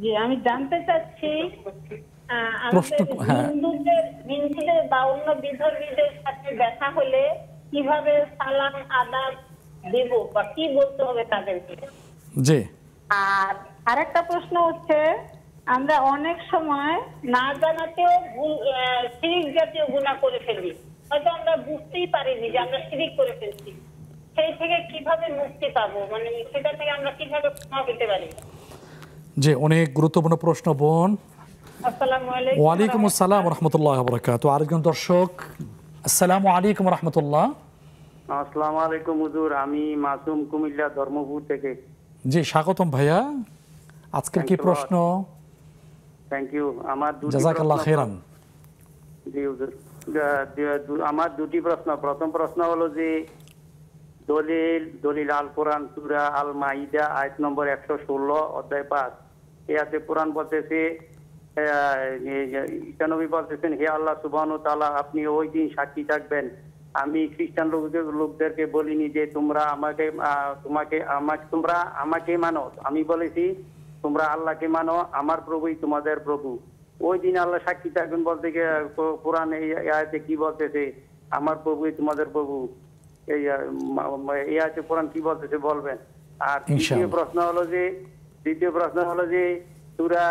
জি, আমি জানতে চাচ্ছি প্রশ্ন, হ্যাঁ। হিন্দুদের 52 বিধর্মীদের সাথে দেখা হলে কিভাবে সালাম আদাব দেব বা কি বলতে হবে তাদেরকে? জি। আর আরেকটা প্রশ্ন হচ্ছে, আমরা অনেক সময় না জানাতেও শিরিক জাতীয় গুনাহ করে ফেলি, হয়তো আমরা বুঝতেই পারিনি যে আমরা শিরিক করে ফেলছি। সেই থেকে কিভাবে মুক্তি পাবো, মানে সেটা থেকে আমরা কিভাবে ক্ষমা পেতে পারি? জি, অনেক গুরুত্বপূর্ণ প্রশ্ন বোন। আসসালামু আলাইকুম। ওয়ালাইকুম আসসালাম ওয়া রাহমাতুল্লাহি ওয়া বারাকাতুহু। আরেকজন দর্শক, আসসালামু আলাইকুম ওয়া রাহমাতুল্লাহ। আসসালামু আলাইকুম হুজুর, আমি মাসুম, কুমিল্লা ধর্মপুর থেকে। জি, স্বাগতম ভাইয়া। আজকের কি প্রশ্ন? Thank you. আমার জাযাকাল্লাহ খাইরান। জি হুজুর, আমার 2টি প্রশ্ন। প্রথম প্রশ্ন হলো যে দলিল আল কোরআন সূরা আল মাইদা আয়াত নম্বর 116 অধ্যায় 5, এতে কোরআন বলতেছে, ঈসা নবী বলতেছেন, হে আল্লাহ সুবহানাহু ওয়া তাআলা, আপনি ওই দিন সাক্ষী থাকবেন, আমি খ্রিস্টান লোকদেরকে বলিনি যে তোমরা আমাকে মানো। আমি বলেছি তোমরা আল্লাহকে মানো, আমার প্রভুই তোমাদের প্রভু। ওই দিন আল্লাহ সাক্ষী থাকবেন বলতে গিয়ে কোরআন এই আয়াতে কি বলতেছে? আমার প্রভুই তোমাদের প্রভু। এই আয়াতে কোরআন কি বলতেছে বলবেন। আর দ্বিতীয় প্রশ্ন হলো যে সূরা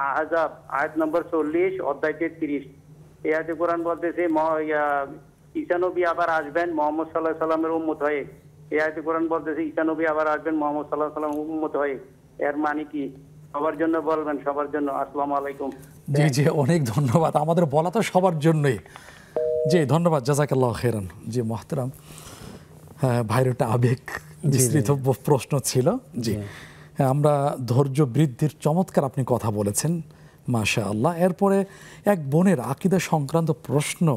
আহজাব আয়াত নম্বর 40 অধ্যায় 33, এই আয়াতে কোরআন বলতেছে ঈসা নবী আবার আসবেন মুহাম্মদ সাল্লাল্লাহু আলাইহি সাল্লামের উম্মত হয়ে। এই আয়াতে কোরআন বলতেছে ঈসা নবী আবার আসবেন মুহাম্মদ সাল্লাল্লাহু আলাইহি সাল্লামের উম্মত হয়ে। এর মানে কি? সবার জন্য বলবেন, সবার জন্য। আসসালামু আলাইকুম। জি জি, অনেক ধন্যবাদ। আমাদের বলা তো সবার জন্যই। জি, ধন্যবাদ, জাযাকাল্লাহ খাইরান। জি মোহতারাম, ভাইয়ের একটা আবেগ মিশ্রিত প্রশ্ন ছিল। জি, আমরা ধৈর্য বৃদ্ধির চমৎকার আপনি কথা বলেছেন, মাশাআল্লাহ। এরপরে এক বোনের আকীদা সংক্রান্ত প্রশ্ন,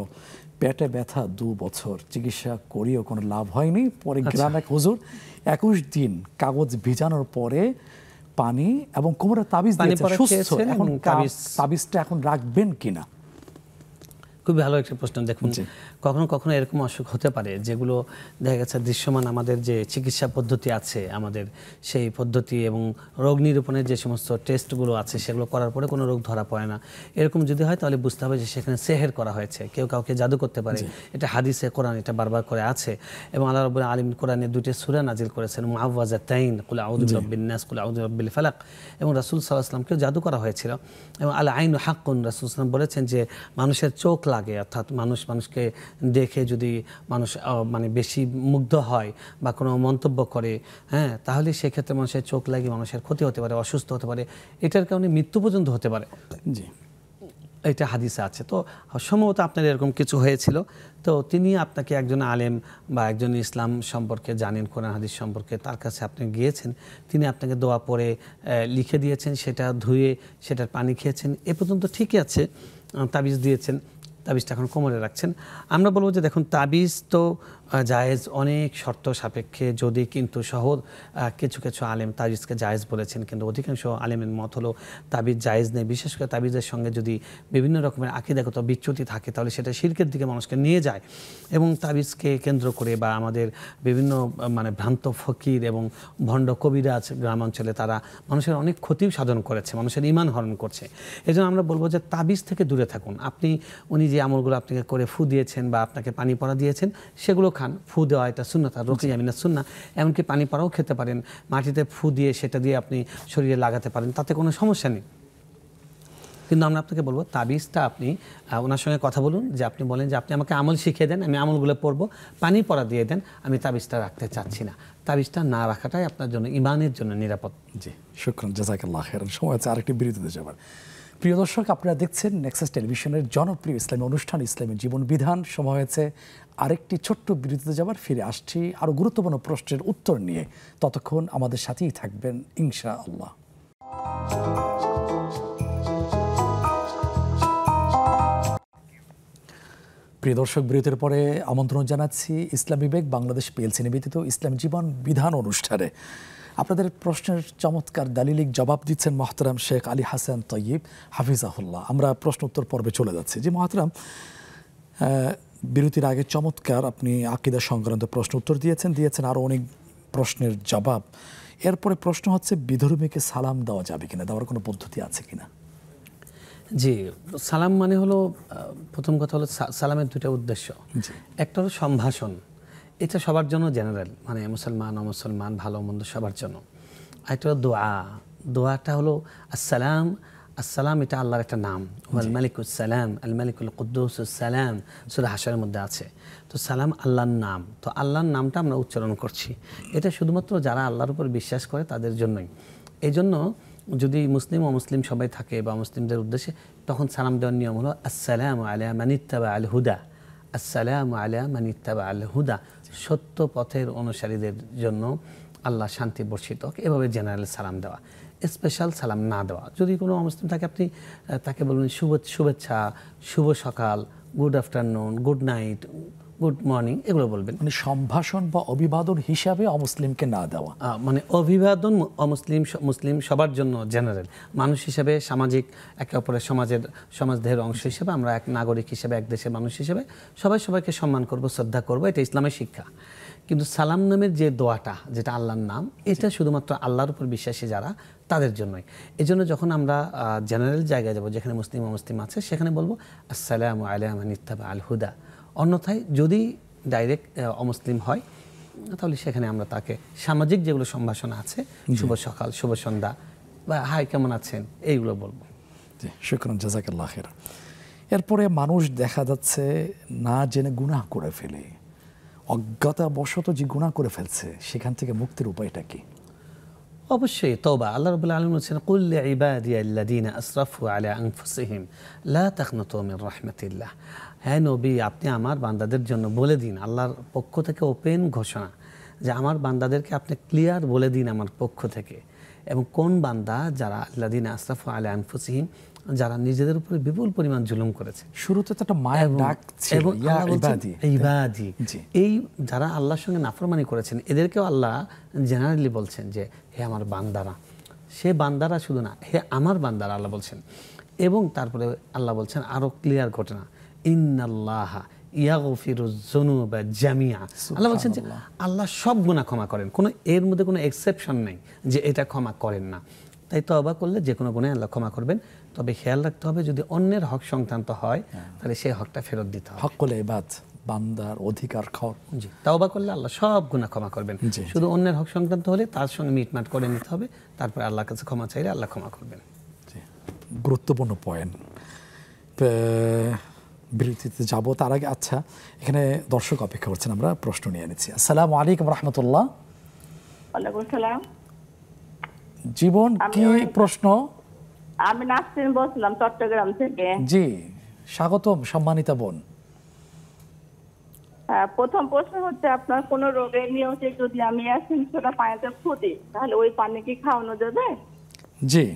পেটে ব্যথা 2 বছর, চিকিৎসা করিও কোনো লাভ হয়নি। পরে গ্রাম এক হুজুর 21 দিন কাগজ ভিজানোর পরে পানি এবং কোমরে তাবিজ দিয়েছে, সুস্থ। এখন তাবিজটা এখন রাখবেন কিনা? খুবই ভালো একটা প্রশ্ন। দেখুন, কখনো কখনো এরকম অসুখ হতে পারে যেগুলো দেখা গেছে দৃশ্যমান আমাদের যে চিকিৎসা পদ্ধতি আছে, আমাদের সেই পদ্ধতি এবং রোগ নিরূপণের যে সমস্ত টেস্টগুলো আছে সেগুলো করার পরে কোনো রোগ ধরা পড়ে না। এরকম যদি হয় তাহলে বুঝতে হবে যে সেখানে সেহের করা হয়েছে, কেউ কাউকে জাদু করতে পারে। এটা হাদিসে কোরআন এটা বারবার করে আছে। এবং আল্লাহ রাব্বুল আলামিন কোরআনে 2টি সূরা নাজিল করেছেন, মুআওয়াযাতাইন, কুল আউযু বিরাব্বিন নাস, কুল আউযু বিরাব্বিল ফালাক। এবং রাসূল সাল্লাল্লাহু আলাইহি ওয়াসাল্লামকেও জাদু করা হয়েছিল। এবং আল আইনু হাক্কুন, রাসূল সাল্লাল্লাহু আলাইহি ওয়াসাল্লাম বলেছেন যে মানুষের চোখ লাগে, অর্থাৎ মানুষকে দেখে যদি মানুষ মানে বেশি মুগ্ধ হয় বা কোনো মন্তব্য করে, হ্যাঁ, তাহলে সেক্ষেত্রে মানুষের চোখ লাগে, মানুষের ক্ষতি হতে পারে, অসুস্থ হতে পারে, এটার কারণে মৃত্যু পর্যন্ত হতে পারে। জি, এটা হাদিসে আছে। তো সম্ভবত আপনার এরকম কিছু হয়েছিল। তো তিনি আপনাকে একজন আলেম বা একজন ইসলাম সম্পর্কে জানেন, কোরআন হাদিস সম্পর্কে, তার কাছে আপনি গিয়েছেন, তিনি আপনাকে দোয়া পড়ে লিখে দিয়েছেন, সেটা ধুয়ে সেটার পানি খেয়েছেন, এ পর্যন্ত ঠিকই আছে। তাবিজ দিয়েছেন, তাবিজটা এখন কোমরে রাখছেন। আমরা বলবো যে দেখুন, তাবিজ তো জায়েজ অনেক শর্ত সাপেক্ষে, যদি কিন্তু শহর কিছু কিছু আলেম তাবিজকে জায়েজ বলেছেন, কিন্তু অধিকাংশ আলেমের মত হলো তাবিজ জায়েজ নেই। বিশেষ করে তাবিজের সঙ্গে যদি বিভিন্ন রকমের আকীদাগত বিচ্যুতি থাকে, তাহলে সেটা শিরকের দিকে মানুষকে নিয়ে যায়। এবং তাবিজকে কেন্দ্র করে বা আমাদের বিভিন্ন মানে ভ্রান্ত ফকির এবং ভণ্ড কবিরাজ গ্রামাঞ্চলে তারা মানুষের অনেক ক্ষতিও সাধন করেছে, মানুষের ঈমান হরণ করছে। এই জন্য আমরা বলবো যে তাবিজ থেকে দূরে থাকুন। উনি যে আমলগুলো আপনাকে করে ফু দিয়েছেন বা আপনাকে পানি পড়া দিয়েছেন, সেগুলো খান। ফু দেওয়া এটা সুন্নাত, আর রুকিয়া মিনাস সুন্নাহ। এমনকি পানি পড়াও খেতে পারেন, মাটিতে ফু দিয়ে সেটা দিয়ে আপনি শরীরে লাগাতে পারেন, তাতে কোনো সমস্যা নেই। কিন্তু আমরা আপনাকে বলবো তাবিজটা আপনি ওনার সঙ্গে কথা বলুন, যে আপনি বলেন যে আপনি আমাকে আমল শিখিয়ে দেন, আমি আমলগুলো পড়বো, পানি পড়া দিয়ে দেন, আমি তাবিজটা রাখতে চাচ্ছি না। তাবিজটা না রাখাটাই আপনার জন্য ঈমানের জন্য নিরাপদ। জি, শুকরান, জাযাকাল্লাহ খাইরান। সময় আছে আরেকটি বিরতিতে যাবার। প্রিয় দর্শক, আপনারা দেখছেন নেক্সাস টেলিভিশনের জনপ্রিয় ইসলামী অনুষ্ঠান ইসলামী জীবন বিধান। সময় হয়েছে আরেকটি ছোট্ট বিরতিতে যাবার। ফিরে আসছি আরও গুরুত্বপূর্ণ প্রশ্নের উত্তর নিয়ে। ততক্ষণ আমাদের সাথেই থাকবেন ইনশাআল্লাহ। প্রিয় দর্শক, বিরতির পরে আমন্ত্রণ জানাচ্ছি ইসলাম বিবেক বাংলাদেশ পিএলসি নিবেদিত ইসলাম জীবন বিধান অনুষ্ঠানে। আপনাদের প্রশ্নের চমৎকার দালিলিক জবাব দিচ্ছেন মহতারাম শেখ আলী হাসান তৈয়ব হাফিজাহুল্লাহ। আমরা প্রশ্ন উত্তর পর্বে চলে যাচ্ছি। যে মহতারাম, বিরতির আগে চমৎকার আপনি আকীদা সংক্রান্ত প্রশ্ন উত্তর দিয়েছেন আরও অনেক প্রশ্নের জবাব। এরপরে প্রশ্ন হচ্ছে, বিধর্মীকে সালাম দেওয়া যাবে কিনা, দেওয়ার কোনো পদ্ধতি আছে কিনা? জি, সালাম মানে হলো, প্রথম কথা হলো সালামের দুটো উদ্দেশ্য। একটা হলো সম্ভাষণ, এটা সবার জন্য জেনারেল, মানে মুসলমান অমুসলমান ভালো মন্দ সবার জন্য। আরেকটা হলো দোয়া। দোয়াটা হলো আসসালাম। আসসালাম এটা আল্লাহর একটা নাম, ওয়াল মালিকুস সালাম, আল মালিকুল কুদ্দুসুস সালাম, সূরা হাশরের মধ্যে আছে। তো সালাম আল্লাহর নাম, তো আল্লাহর নামটা আমরা উচ্চারণ করছি। এটা শুধুমাত্র যারা আল্লাহর উপর বিশ্বাস করে তাদের জন্যই। এই জন্য যদি মুসলিম অমুসলিম সবাই থাকে বা মুসলিমদের উদ্দেশ্যে, তখন সালাম দেওয়ার নিয়ম হলো আসসালামু আলা মান ইত্তাবা আল হুদা। আসসালামু আলা মান ইত্তাবা আল হুদা, সত্য পথের অনুসারীদের জন্য আল্লাহ শান্তি বর্ষিত হোক, এভাবে জেনারেল সালাম দেওয়া, স্পেশাল সালাম না দেওয়া। যদি কোনো অমুসলিম থাকে, আপনি তাকে বলবেন শুভেচ্ছা, শুভ সকাল, good afternoon, good night, good morning, এগুলো বলবেন। মানে সম্ভাষণ বা অভিবাদন হিসাবে অমুসলিমকে না দেওয়া, মানে অভিবাদন অমুসলিম মুসলিম সবার জন্য জেনারেল। মানুষ হিসেবে, সামাজিক একে অপরের সমাজদেহের অংশ হিসেবে, আমরা এক নাগরিক হিসেবে, এক দেশের মানুষ হিসেবে সবাইকে সম্মান করব, শ্রদ্ধা করব, এটা ইসলামের শিক্ষা। কিন্তু সালাম নামের যে দোয়াটা, যেটা আল্লাহর নাম, এটা শুধুমাত্র আল্লাহর উপর বিশ্বাসী যারা, তাদের জন্যই। এই জন্য যখন আমরা জেনারেল জায়গায় যাব, যেখানে মুসলিম অমুসলিম আছে, সেখানে বলবো আসসালামু আলা মান ইত্তাবা আল হুদা। অন্যথায় যদি ডাইরেক্ট অমুসলিম হয়, তাহলে সেখানে আমরা তাকে সামাজিক যেগুলো সম্ভাষণ আছে, শুভ সকাল, শুভ সন্ধ্যা বা হাই কেমন আছেন, এইগুলো বলবো। জি, শুকরান, জাযাকাল্লাহ খাইর। এরপরে মানুষ দেখা যাচ্ছে না জেনে গুনাহ করে ফেলে, অজ্ঞতাবশত যে গুনাহ করে ফেলছে, সেখান থেকে মুক্তির উপায়টা কি? অবশ্যই তওবা। আল্লাহ রাব্বুল আলামিন বলেছেন, কুল লিইবাদিয়াল্লাযীনা আসরাফু আলা আনফুসিহিম লা তাকনাতু মির রাহমাতিল্লাহ। হ্যাঁ নবী, আপনি আমার বান্দাদের জন্য বলে দিন, আল্লাহর পক্ষ থেকে ওপেন ঘোষণা, যে আমার বান্দাদেরকে আপনি ক্লিয়ার বলে দিন আমার পক্ষ থেকে। এবং কোন বান্দা? যারা আল্লাযীনা আসরাফু আলা আনফুসিহিম, যারা নিজেদের উপরে বিপুল পরিমাণ জুলুম করেছে। শুরুতে তো একটা মায়ের ডাক ছিল, ইয়া ইবাদি, ইবাদি। এই যারা আল্লাহর সঙ্গে নাফরমানি করেছেন, এদেরকেও আল্লাহ জেনারেলি বলছেন যে হে আমার বান্দারা। সে বান্দারা শুধু না, হে আমার বান্দারা আল্লাহ বলছেন। এবং তারপরে আল্লাহ বলছেন আরো ক্লিয়ার ঘটনা, ইন্নাল্লাহা ইয়াগফিরুয যুনুবা জামিআ। আল্লাহ বলছেন যে আল্লাহ সব গুনাহ ক্ষমা করেন, কোনো এর মধ্যে কোনো এক্সেপশন নাই যে এটা ক্ষমা করেন না। তাই তওবা করলে যে কোনো গুনাহ আল্লাহ ক্ষমা করবেন। তবে খেয়াল রাখতে হবে, যদি অন্যের হক সংক্রান্ত হয়, তাহলে সেই হকটা ফেরত দিতে হবে। হকুল ইবাদ, বান্দার অধিকার খাওয়ার। জি, তওবা করলে আল্লাহ সব গুনাহ ক্ষমা করবেন। শুধু অন্যের হক সংক্রান্ত হলে তার সঙ্গে মিটমাট করে নিতে হবে, তারপরে আল্লাহর কাছে ক্ষমা চাইলে আল্লাহ ক্ষমা করবেন। গুরুত্বপূর্ণ পয়েন্ট। বিরতিতে যাব তার আগে আচ্ছা এখানে দর্শক অপেক্ষা করছেন, আমরা প্রশ্ন নিয়ে নিচ্ছি। আসসালামু আলাইকুম রহমতুল্লাহ। ওয়ালাইকুম সালাম। জীবন কি প্রশ্ন? আমি নাসরিন বলছিলাম চট্টগ্রাম থেকে। জি স্বাগতম সম্মানিতা বোন। প্রথম প্রশ্ন হচ্ছে আপনার কোন রোগের নিয়মে যদি আমি ইয়াসিন সূরা পানিতে ফু দিই তাহলে ওই পানি কি খাওয়ানো যাবে? জি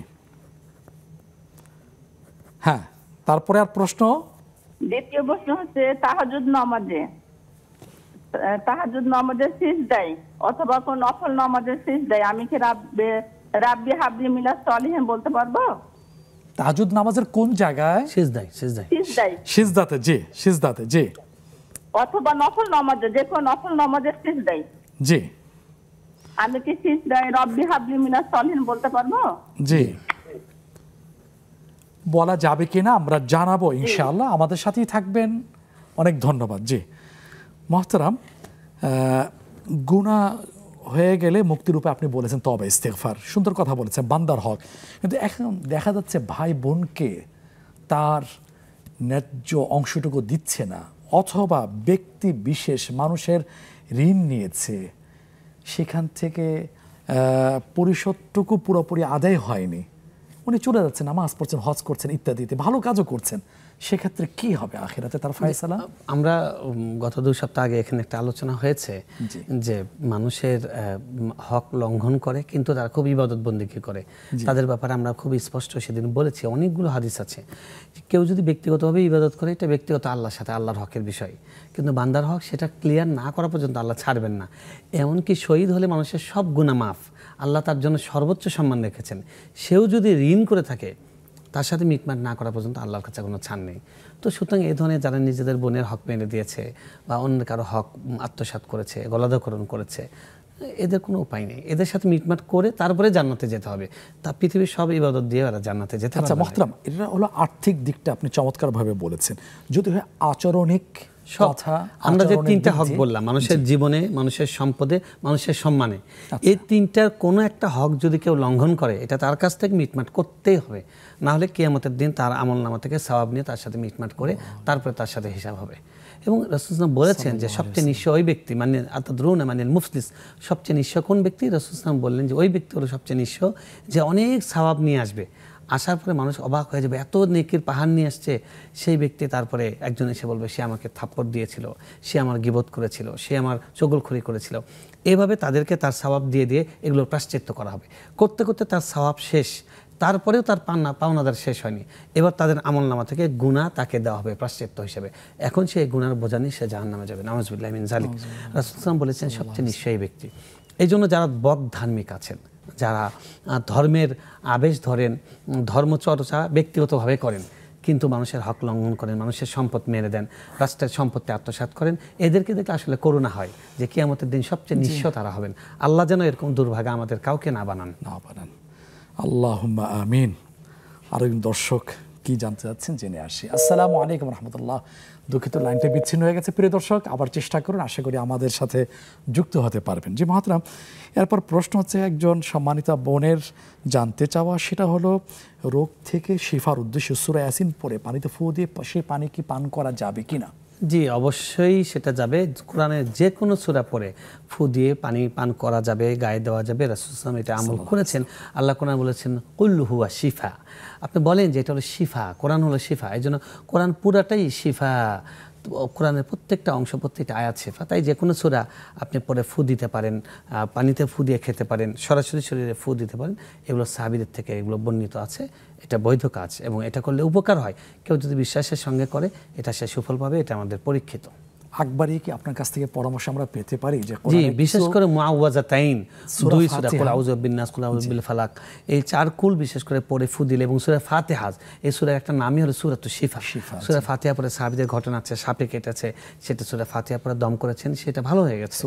হ্যাঁ, তারপরে আর প্রশ্ন? দ্বিতীয় প্রশ্ন হচ্ছে তাহাজ্জুদ নামাজের সিজদায় অথবা কোন নফল নামাজের সিজদায় আমি কি রাব্বি হাবলি মিনাস সলিহিন বলতে পারবো? তাহাজ্জুদ নামাজের কোন জায়গায়? সিজদায়। সিজদাতে। জি সিজদাতে। জি অথবা নফল নামাজে, যে কোনো নফল নামাজের সিজদায় জি আমি কি সিজদায় রাব্বি হাবলি মিনাস সলিহিন বলতে পারবো? জি বলা যাবে কিনা আমরা জানাবো ইনশাআল্লাহ, আমাদের সাথেই থাকবেন। অনেক ধন্যবাদ। জি মোহতারাম, গুনাহ হয়ে গেলে মুক্তিরূপে আপনি বলেছেন তওবা ইস্তেগফার, সুন্দর কথা বলেছেন, বান্দার হক। কিন্তু এখন দেখা যাচ্ছে ভাই বোনকে তার ন্যায্য অংশটুকু দিচ্ছে না, অথবা ব্যক্তি বিশেষ মানুষের ঋণ নিয়েছে, সেখান থেকে পরিশোধটুকু পুরোপুরি আদায় হয়নি, উনি চলে যাচ্ছেন, নামাজ পড়ছেন, হজ করছেন ইত্যাদিতে, ভালো কাজও করছেন, সেক্ষেত্রে কি হবে আখিরাতে তার ফায়সালা? আমরা গত 2 সপ্তাহ আগে এখানে একটা আলোচনা হয়েছে যে মানুষের হক লঙ্ঘন করে কিন্তু তারা খুব ইবাদত বন্দেগী করে, তাদের ব্যাপারে আমরা খুব স্পষ্ট সেদিন বলেছি, অনেকগুলো হাদিস আছে। কেউ যদি ব্যক্তিগতভাবে ইবাদত করে এটা ব্যক্তিগত আল্লাহর সাথে, আল্লাহর হকের বিষয়, কিন্তু বান্দার হক সেটা ক্লিয়ার না করা পর্যন্ত আল্লাহ ছাড়বেন না। এমনকি শহীদ হলে মানুষের সব গুনাহ মাফ, আল্লাহ তার জন্য সর্বোচ্চ সম্মান রেখেছেন। সেও যদি ঋণ করে থাকে তার সাথে মিটমাট না করা পর্যন্ত আল্লাহর কাছে কোনো ছাড় নেই। তো সুতরাং এই ধরনের যারা নিজেদের বোনের হক মেনে দিয়েছে বা অন্য কারো হক আত্মসাৎ করেছে, গলাধকরণ করেছে, এদের কোনো উপায় নেই, এদের সাথে মিটমাট করে তারপরে জান্নাতে যেতে হবে। তা পৃথিবীর সব ইবাদত দিয়ে ওরা জান্নাতে যেতে পারবে। আচ্ছা মোহতারাম, এটা হলো আর্থিক দিকটা আপনি চমৎকারভাবে বলেছেন। যদি হয় আচরণিক কথা, আমরা যে 3টা হক বললাম, মানুষের জীবনে, মানুষের সম্পদে, মানুষের সম্মানে, এই 3টার কোনো একটা হক যদি কেউ লঙ্ঘন করে এটা তার কাছ থেকে মিটমাট করতেই হবে, না হলে কিয়ামতের দিন তার আমলনামা থেকে সওয়াব নিয়ে তার সাথে মিটমাট করে তারপরে তার সাথে হিসাব হবে। এবং রাসূল সাল্লাল্লাহু আলাইহি ওয়াসাল্লাম বলেছেন যে সবচেয়ে নিঃস্ব ওই ব্যক্তি, মানে আতাদরুনা মানিল মুফলিস, সবচেয়ে নিঃস্ব কোন ব্যক্তি? রাসূল সাল্লাল্লাহু আলাইহি ওয়াসাল্লাম বললেন যে ওই ব্যক্তি হলো সবচেয়ে নিঃস্ব যে অনেক সওয়াব নিয়ে আসবে, আসার পরে মানুষ অবাক হয়ে যাবে, এত নেকির পাহাড় নিয়ে আসছে। সেই ব্যক্তি তারপরে একজন এসে বলবে সে আমাকে থাপ্পড় দিয়েছিল, সে আমার গীবত করেছিল, সে আমার চগলখড়ি করেছিল। এভাবে তাদেরকে তার সওয়াব দিয়ে দিয়ে এগুলো প্রায়শ্চিত্ত করা হবে। করতে করতে তার সওয়াব শেষ, তারপরেও তার পাওনাদার শেষ হয়নি। এবার তাদের আমলনামা থেকে গুনাহ তাকে দেওয়া হবে প্রায়শ্চিত্ত হিসেবে। এখন সে গুনার বোঝা নিয়ে সে জাহান্নামে যাবে। নাউযুবিল্লাহি মিন যালিক। রাসূল সাল্লাল্লাহু আলাইহি ওয়াসাল্লাম বলেছেন সবচেয়ে নিঃস্ব এই ব্যক্তি। এই জন্য যারা বদ ধার্মিক আছেন, যারা ধর্মের আবেশ ধরেন, ধর্মচর্চা ব্যক্তিগতভাবে করেন কিন্তু মানুষের হক লঙ্ঘন করেন, মানুষের সম্পদ মেরে দেন, রাষ্ট্রের সম্পত্তি আত্মসাৎ করেন, এদেরকে দেখলে আসলে করুণা হয় যে কিয়ামতের দিন সবচেয়ে নিঃস্ব তারা হবেন। আল্লাহ যেন এরকম দুর্ভাগা আমাদের কাউকে না বানান। আল্লাহুম্মা আমিন। আরেকজন দর্শক কি জানতে চাচ্ছেন জেনে আসি। আসসালামু আলাইকুম রহমতুল্লাহ। দুঃখিত, লাইনটা বিচ্ছিন্ন হয়ে গেছে। প্রিয় দর্শক, আবার চেষ্টা করুন, আশা করি আমাদের সাথে যুক্ত হতে পারবেন। জি মহাতরাম, এরপর প্রশ্ন হচ্ছে একজন সম্মানিতা বোনের জানতে চাওয়া, সেটা হলো রোগ থেকে শিফার উদ্দেশ্যে সূরা ইয়াসিন পড়ে পানিতে ফু দিয়ে সেই পানি কি পান করা যাবে কিনা? জি অবশ্যই সেটা যাবে। কোরআনের যে কোনো সূরা পড়ে ফু দিয়ে পানি পান করা যাবে, গায়ে দেওয়া যাবে। রাসূল সাল্লাল্লাহু আলাইহি ওয়াসাল্লাম এটা আমল করেছেন। আল্লাহ কোরআন বলেছেন কুল হুয়া শিফা। আপনি বলেন যে এটা হলো শিফা, কোরআন হলো শিফা, এই জন্য কোরআন পুরাটাই শিফা। কোরআনের প্রত্যেকটা অংশ, প্রত্যেকটা আয়াত শিফা। তাই যে কোনো সূরা আপনি পরে ফু দিতে পারেন, পানিতে ফু দিয়ে খেতে পারেন, সরাসরি শরীরে ফু দিতে পারেন। এগুলো সাহাবীদের থেকে এগুলো বর্ণিত আছে, এটা বৈধ কাজ এবং এটা করলে উপকার হয়। কেউ যদি বিশ্বাসের সঙ্গে করে এটা সে সুফল পাবে, এটা আমাদের পরীক্ষিত। আকবরই কি আপনার কাছ থেকে পরামর্শ আমরা পেতে পারি? যে জি, বিশেষ করে মুআওয়াযাতাইন, 2 সূরা কুল আউযু বিন্নাস, কুল আউযু বিল ফালাক, এই 4 কুল বিশেষ করে পড়ে ফু দিলে, এবং সূরা ফাতিহা, এই সূরার একটা নামই হলো সূরাতুশ শিফা। সূরা ফাতিহা পড়ে সাহাবীদের ঘটনা আছে, সাপে কেটেছে, সেটা সূরা ফাতিহা পড়ে দম করেছেন, সেটা ভালো হয়ে গেছে।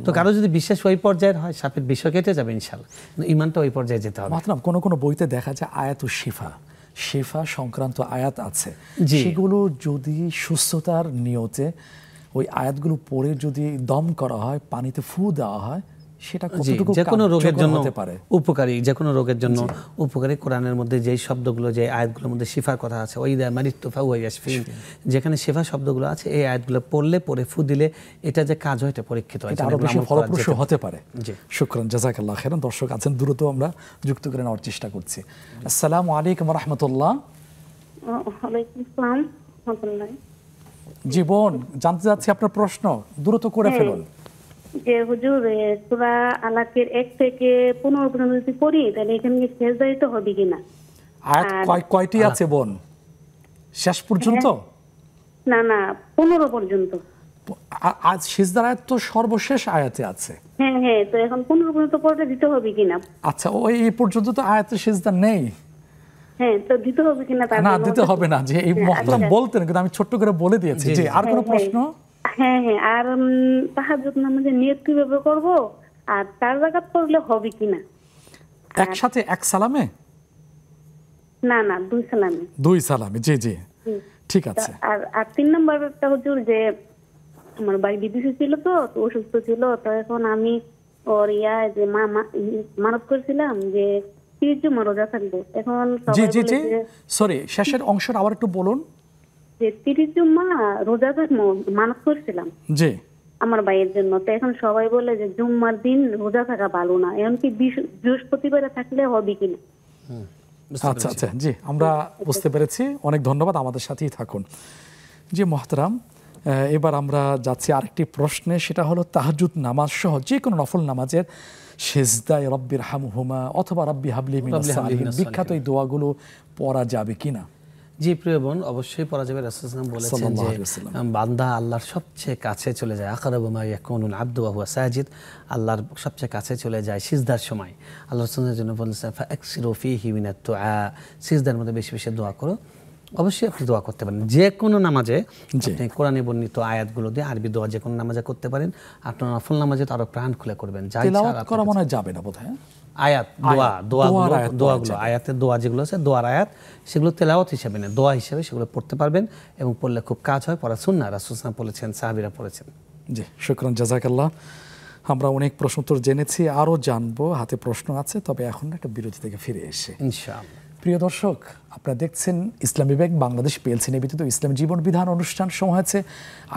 তো কারো যদি বিশ্বাস ওই পর্যায়ের হয়, সাপের বিষ কেটে যাবে ইনশাআল্লাহ, কিন্তু ঈমানটা ওই পর্যায়ে যেতে হবে। মাত্র কোন বইতে দেখা যায় আয়াতুশ শিফা, শিফা সংক্রান্ত আয়াত আছে, সেগুলো যদি সুস্থতার নিয়তে ওই আয়াতগুলো পড়ে যদি দম করা হয়, পানিতে ফু দেওয়া হয়, সেটা জি, কতটুকু যে কোনো রোগের কার্যকর জন্য হতে পারে? উপকারী, যে কোনো রোগের জন্য উপকারী। কোরআনের মধ্যে যেই শব্দগুলো, যে আয়াতগুলোর মধ্যে শিফার কথা আছে, ওই মারিতুফা ওয়া ইয়াশফিন, যেখানে শিফা শব্দগুলো আছে, এই আয়াতগুলো পড়ে ফু দিলে এটা যে কাজ হয় এটা পরীক্ষিত হয়, এটা আরো এগুলো বেশি আমল করা ফলপ্রসূ যেতে হতে পারে। জি। শুকরান, জাযাকাল্লাহ খাইরান। দর্শক আছেন, দ্রুত আমরা যুক্ত করে নেওয়ার চেষ্টা করছি। আসসালামু আলাইকুম ওয়া রাহমাতুল্লাহ। ওয়ালাইকুম আসসালাম রাহমাতুল্লাহ। জীবন, জানতে যাচ্ছি আপনার প্রশ্ন, দ্রুত করে ফেলুন। যে হুজুর সূরা আলাকের 1 থেকে 15 পর্যন্ত যদি পড়ি তাহলে এখানে কি সেজদা দিতে হবে কিনা? আয়াত কয়টি আছে বোন? শেষ পর্যন্ত? না না, 15 পর্যন্ত। আজ সিজদার আয়াত তো সর্বশেষ আয়াতে আছে। হ্যাঁ হ্যাঁ, তো এখন 15 পর্যন্ত পড়তে দিতে হবে কিনা? আচ্ছা, ওই এই পর্যন্ত তো আয়াতে সিজদা নেই। হ্যাঁ, তো দিতে হবে কিনা? না, দিতে হবে না। যে এই মহতরম বলতেন, কিন্তু আমি ছোট্ট করে বলে দিয়েছি। জি, আর কোনো প্রশ্ন? হ্যাঁ হ্যাঁ, আর তাহাজ্জুদ নামাজে নিয়ত কিভাবে করব, আর 4 রাকাত পড়লে হবে কিনা? একসাথে এক সালামে? না না, 2 সালামে। 2 সালামে, জি জি, ঠিক আছে। আর 3 নাম্বারটা হুজুর, যে আমার ভাই বিদেশে ছিল, তো অসুস্থ ছিল, তো এখন আমি ওর যে মানত করেছিলাম যে 30 জুমা রোজা থাকবো। এখন জি সবাই জি বলে জি, যে সরি, শেষের অংশটা আবার একটু বলুন। যে 30 জুমা রোজা থাকবো, মানত করেছিলাম জি, আমার ভাইয়ের জন্য। তো এখন সবাই বলে যে জুম্মার দিন রোজা থাকা ভালো না, এমনকি বৃহস্পতিবারে থাকলে হবে কিনা? আচ্ছা আচ্ছা, জি, আমরা বুঝতে পেরেছি। অনেক ধন্যবাদ, আমাদের সাথেই থাকুন। জি মোহতারাম, এবার আমরা যাচ্ছি আরেকটি প্রশ্নে। সেটা হলো তাহাজ্জুদ নামাজ সহ যে কোনো নফল নামাজের সেজদায় রব্বির হামহুমা অথবা রব্বি হাবলি মিনাস সালিহিন, বিখ্যাত এই দোয়াগুলো পড়া যাবে কিনা? জি প্রিয় বোন, অবশ্যই পড়া যাবে। রাসূল সাল্লাল্লাহু আলাইহি ওয়াসাল্লাম বলেছেন যে বান্দা আল্লাহর সবচেয়ে কাছে চলে যায়, আকরাবু মা ইয়াকুনুল আবদু ওয়া হুয়া সাজিদ, আল্লাহর সবচেয়ে কাছে চলে যায় সিজদার সময়। আল্লাহ রাসূলের জন্য বলেছেন ফাআকসিরু ফীহি মিনাত দুআ, সিজদার মধ্যে বেশি বেশি দোয়া করো। অবশ্যই আপনি দোয়া করতে পারেন যে কোনো নামাজে, আপনি কোরআনে বর্ণিত আয়াতগুলো দিয়ে আরবি দোয়া যে কোনো নামাজে করতে পারেন। আপনার নফল নামাজে তো আরো প্রাণ খুলে করবেন। যা ইচ্ছা তেলাওয়াত করা মনে হয় যাবে না বোধহয়। আয়াত দোয়াগুলো আয়াতের দোয়া যেগুলো আছে, দোয়ার আয়াত, সেগুলো তেলাওয়াত হিসেবে না, দোয়া হিসেবে সেগুলো পড়তে পারবেন, এবং পড়লে খুব কাজ হয়। পড়া সুন্নাহ, রাসূল সাল্লাল্লাহু আলাইহি ওয়াসাল্লাম বলেছেন, সাহাবীরা পড়েছেন। জি, শুকরান, জাযাকাল্লাহ। আমরা অনেক প্রশ্ন উত্তর জেনেছি, আরও জানবো। হাতে প্রশ্ন আছে, তবে এখন একটা বিরতি থেকে ফিরে এসে ইনশাআল্লাহ। প্রিয় দর্শক, আপনারা দেখছেন ইসলামী ব্যাংক বাংলাদেশ পিএলসি নিবেদিত ইসলাম জীবন বিধান অনুষ্ঠান। সময় হয়েছে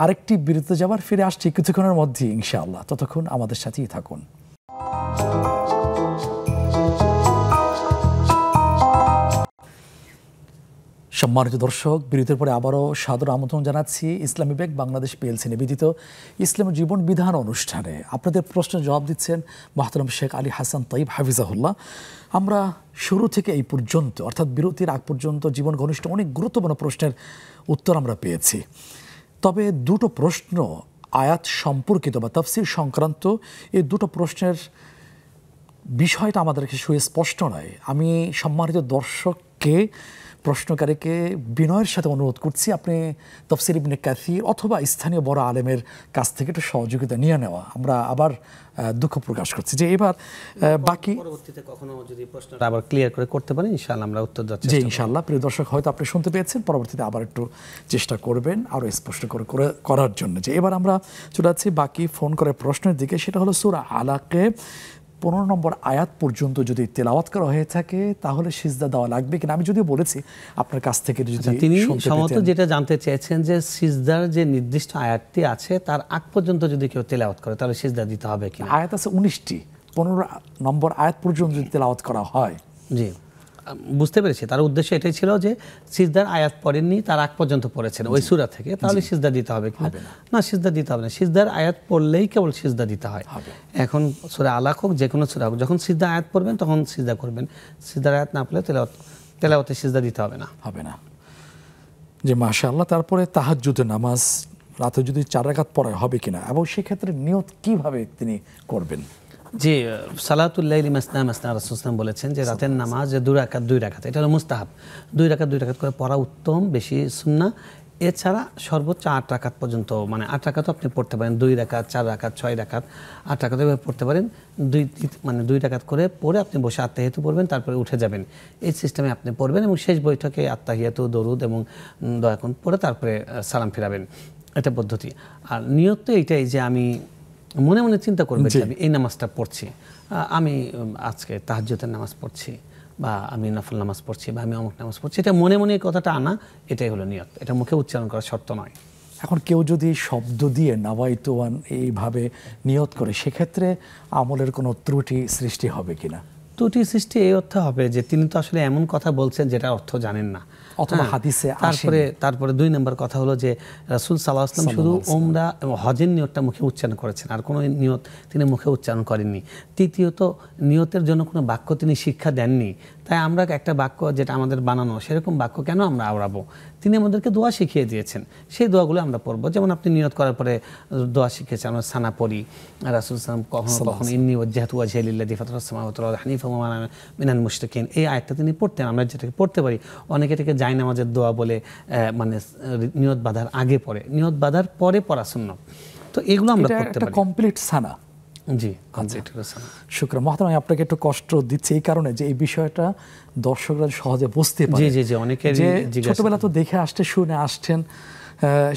আরেকটি বিরতি যাবার, ফিরে আসছি কিছুক্ষণের মধ্যেই ইনশাআল্লাহ। ততক্ষণ আমাদের সাথেই থাকুন। সম্মানিত দর্শক, বিরতির পরে আবারও সাদর আমন্ত্রণ জানাচ্ছি ইসলামী ব্যাংক বাংলাদেশ পিএলসি নিবেদিত ইসলাম জীবন বিধান অনুষ্ঠানে। আপনাদের প্রশ্নের জবাব দিচ্ছেন মোহতারাম শেখ আলী হাসান তাইব হাফিজাহুল্লাহ। আমরা শুরু থেকে এই পর্যন্ত, অর্থাৎ বিরতির আগ পর্যন্ত জীবন ঘনিষ্ঠ অনেক গুরুত্বপূর্ণ প্রশ্নের উত্তর আমরা পেয়েছি। তবে দুটো প্রশ্ন আয়াত সম্পর্কিত বা তাফসীর সংক্রান্ত, এই দুটো প্রশ্নের বিষয়টা আমাদের কাছে সুস্পষ্ট নয়। আমি সম্মানিত দর্শককে, প্রশ্নকারীকে বিনয়ের সাথে অনুরোধ করছি, আপনি তাফসীর ইবনে কাসির অথবা স্থানীয় বড় আলেমের কাছ থেকে একটু সহযোগিতা নিয়ে নেওয়া। আমরা আবার দুঃখ প্রকাশ করছি যে এবার বাকি পরবর্তীতে কখনো যদি প্রশ্নটা আবার ক্লিয়ার করে করতে পারেন, ইনশাআল্লাহ আমরা উত্তর দেওয়ার চেষ্টা জি করব। ইনশাআল্লাহ। প্রিয় দর্শক, হয়তো আপনি শুনতে পেয়েছেন, পরবর্তীতে আবার একটু চেষ্টা করবেন আরও স্পষ্ট করার জন্য। যে এবার আমরা চলে যাচ্ছি বাকি ফোন করে প্রশ্নের দিকে। সেটা হলো সূরা আলাকে 15 নম্বর আয়াত পর্যন্ত যদি তেলাওয়াত করা হয়ে থাকে তাহলে সিজদা দেওয়া লাগবে কিনা? আমি যদিও বলেছি আপনার কাছ থেকে যদি তিনি শুনতে সম্ভবত পেতেন। যেটা জানতে চেয়েছেন যে সিজদার যে নির্দিষ্ট আয়াতটি আছে তার আগ পর্যন্ত যদি কেউ তেলাওয়াত করে তাহলে সিজদা দিতে হবে কিনা। আয়াত আছে 19টি, 15 নম্বর আয়াত পর্যন্ত যদি তেলাওয়াত করা হয়। জি, বুঝতে পেরেছি। তার উদ্দেশ্য এটাই ছিল যে সিজদার আয়াত পড়েননি, তার আগ পর্যন্ত পড়েছেন ওই সূরা থেকে, তাহলে সিজদা দিতে হবে কিনা? না, সিজদা দিতে হবে না। সিজদার আয়াত পড়লেই কেবল সিজদা দিতে হয়। এখন সূরা আলাক হোক, যে কোনো সূরা হোক, যখন সিজদা আয়াত পড়বেন তখন সিজদা করবেন। সিজদার আয়াত না পড়লে তেলাওয়াতে সিজদা দিতে হবে না। যে মাশাআল্লাহ। তারপরে তাহাজ্জুদের নামাজ রাতে যদি 4 রাকাত পড়া হবে কিনা, এবং সেক্ষেত্রে নিয়ত কিভাবে তিনি করবেন? জি, সালাতুল লাইলি মাসনা মাসনা, রাসূল সাল্লাল্লাহু আলাইহি ওয়াসাল্লাম বলেছেন যে রাতের নামাজ 2 রাকাত, এটা হলো মুস্তাহাব। 2 রাকাত করে পড়া উত্তম, বেশি সুন্নাহ। এছাড়া সর্বোচ্চ 8 রাকাত পর্যন্ত, মানে 8 রাকাতও আপনি পড়তে পারেন। 2 রাকাত, 4 রাকাত, 6 রাকাত, 8 রাকাত এভাবে পড়তে পারেন। 2 রাকাত করে পড়ে আপনি বসে আত্তাহিয়াতু পড়বেন, তারপরে উঠে যাবেন। এই সিস্টেমে আপনি পড়বেন, এবং শেষ বৈঠকে আত্তাহিয়াতু, দরুদ এবং দোয়া পড়ে তারপরে সালাম ফিরাবেন। এটা পদ্ধতি। আর নিয়ত তো এইটাই যে আমি মনে মনে চিন্তা করবে যে আমি এই নামাজটা পড়ছি, আমি আজকে তাহাজ্জুদের নামাজ পড়ছি, বা আমি নফল নামাজ পড়ছি, বা আমি অমুক নামাজ পড়ছি, এটা মনে মনে কথাটা আনা, এটাই হলো নিয়ত। এটা মুখে উচ্চারণ করা শর্ত নয়। এখন কেউ যদি শব্দ দিয়ে নাওয়াইতুয়ান এইভাবে নিয়ত করে, সেক্ষেত্রে আমলের কোনো ত্রুটি সৃষ্টি হবে কিনা? ত্রুটি সৃষ্টি এই অর্থ হবে যে তিনি তো আসলে এমন কথা বলছেন যেটা অর্থ জানেন না, অথবা হাদিসে তারপরে 2 নম্বর কথা হলো যে রাসূল সাল্লাল্লাহু আলাইহি ওয়াসাল্লাম শুধু উমরা এবং হজের নিয়তটা মুখে উচ্চারণ করেছেন, আর কোনো নিয়ত তিনি মুখে উচ্চারণ করেননি। তৃতীয়ত, নিয়তের জন্য কোনো বাক্য তিনি শিক্ষা দেননি। তাই আমরা একটা বাক্য যেটা আমাদের বানানো, সেরকম বাক্য কেন আমরা আওড়াবো? তিনি আমাদেরকে দোয়া শিখিয়ে দিয়েছেন, সেই দোয়াগুলো আমরা পড়বো। যেমন আপনি নিয়ত করার পরে দোয়া শিখিয়েছেন, আমরা সানা পড়ি। রাসূল সাল্লাল্লাহু আলাইহি ওয়াসাল্লাম কখনো ইন্নী ওয়াজ্জাহতু ওয়াজহিয়া লিল্লাযী ফাতারাস সামাওয়াতি ওয়াল আরদি হানিফান ওয়া মা আনা মিনাল মুশরিকিন, এই আয়াতটা তিনি পড়তেন। আমরা যেটাকে পড়তে পারি, অনেকে এটাকে জায়নামাজের দোয়া বলে, মানে নিয়ত বাঁধার আগে পড়ে, নিয়ত বাঁধার পরে পড়া সুন্নাত। তো এগুলো আমরা পড়তে পারি। কমপ্লিট সানা। জি, কমপ্লিট সানা। শুকরান মহতারাম, আমি আপনাকে একটু কষ্ট দিচ্ছি এই কারণে যে এই বিষয়টা দর্শকরা সহজে বুঝতে পারে। জি জি জি, অনেকের ছোটবেলা তো দেখে আসতে, শুনে আসছেন,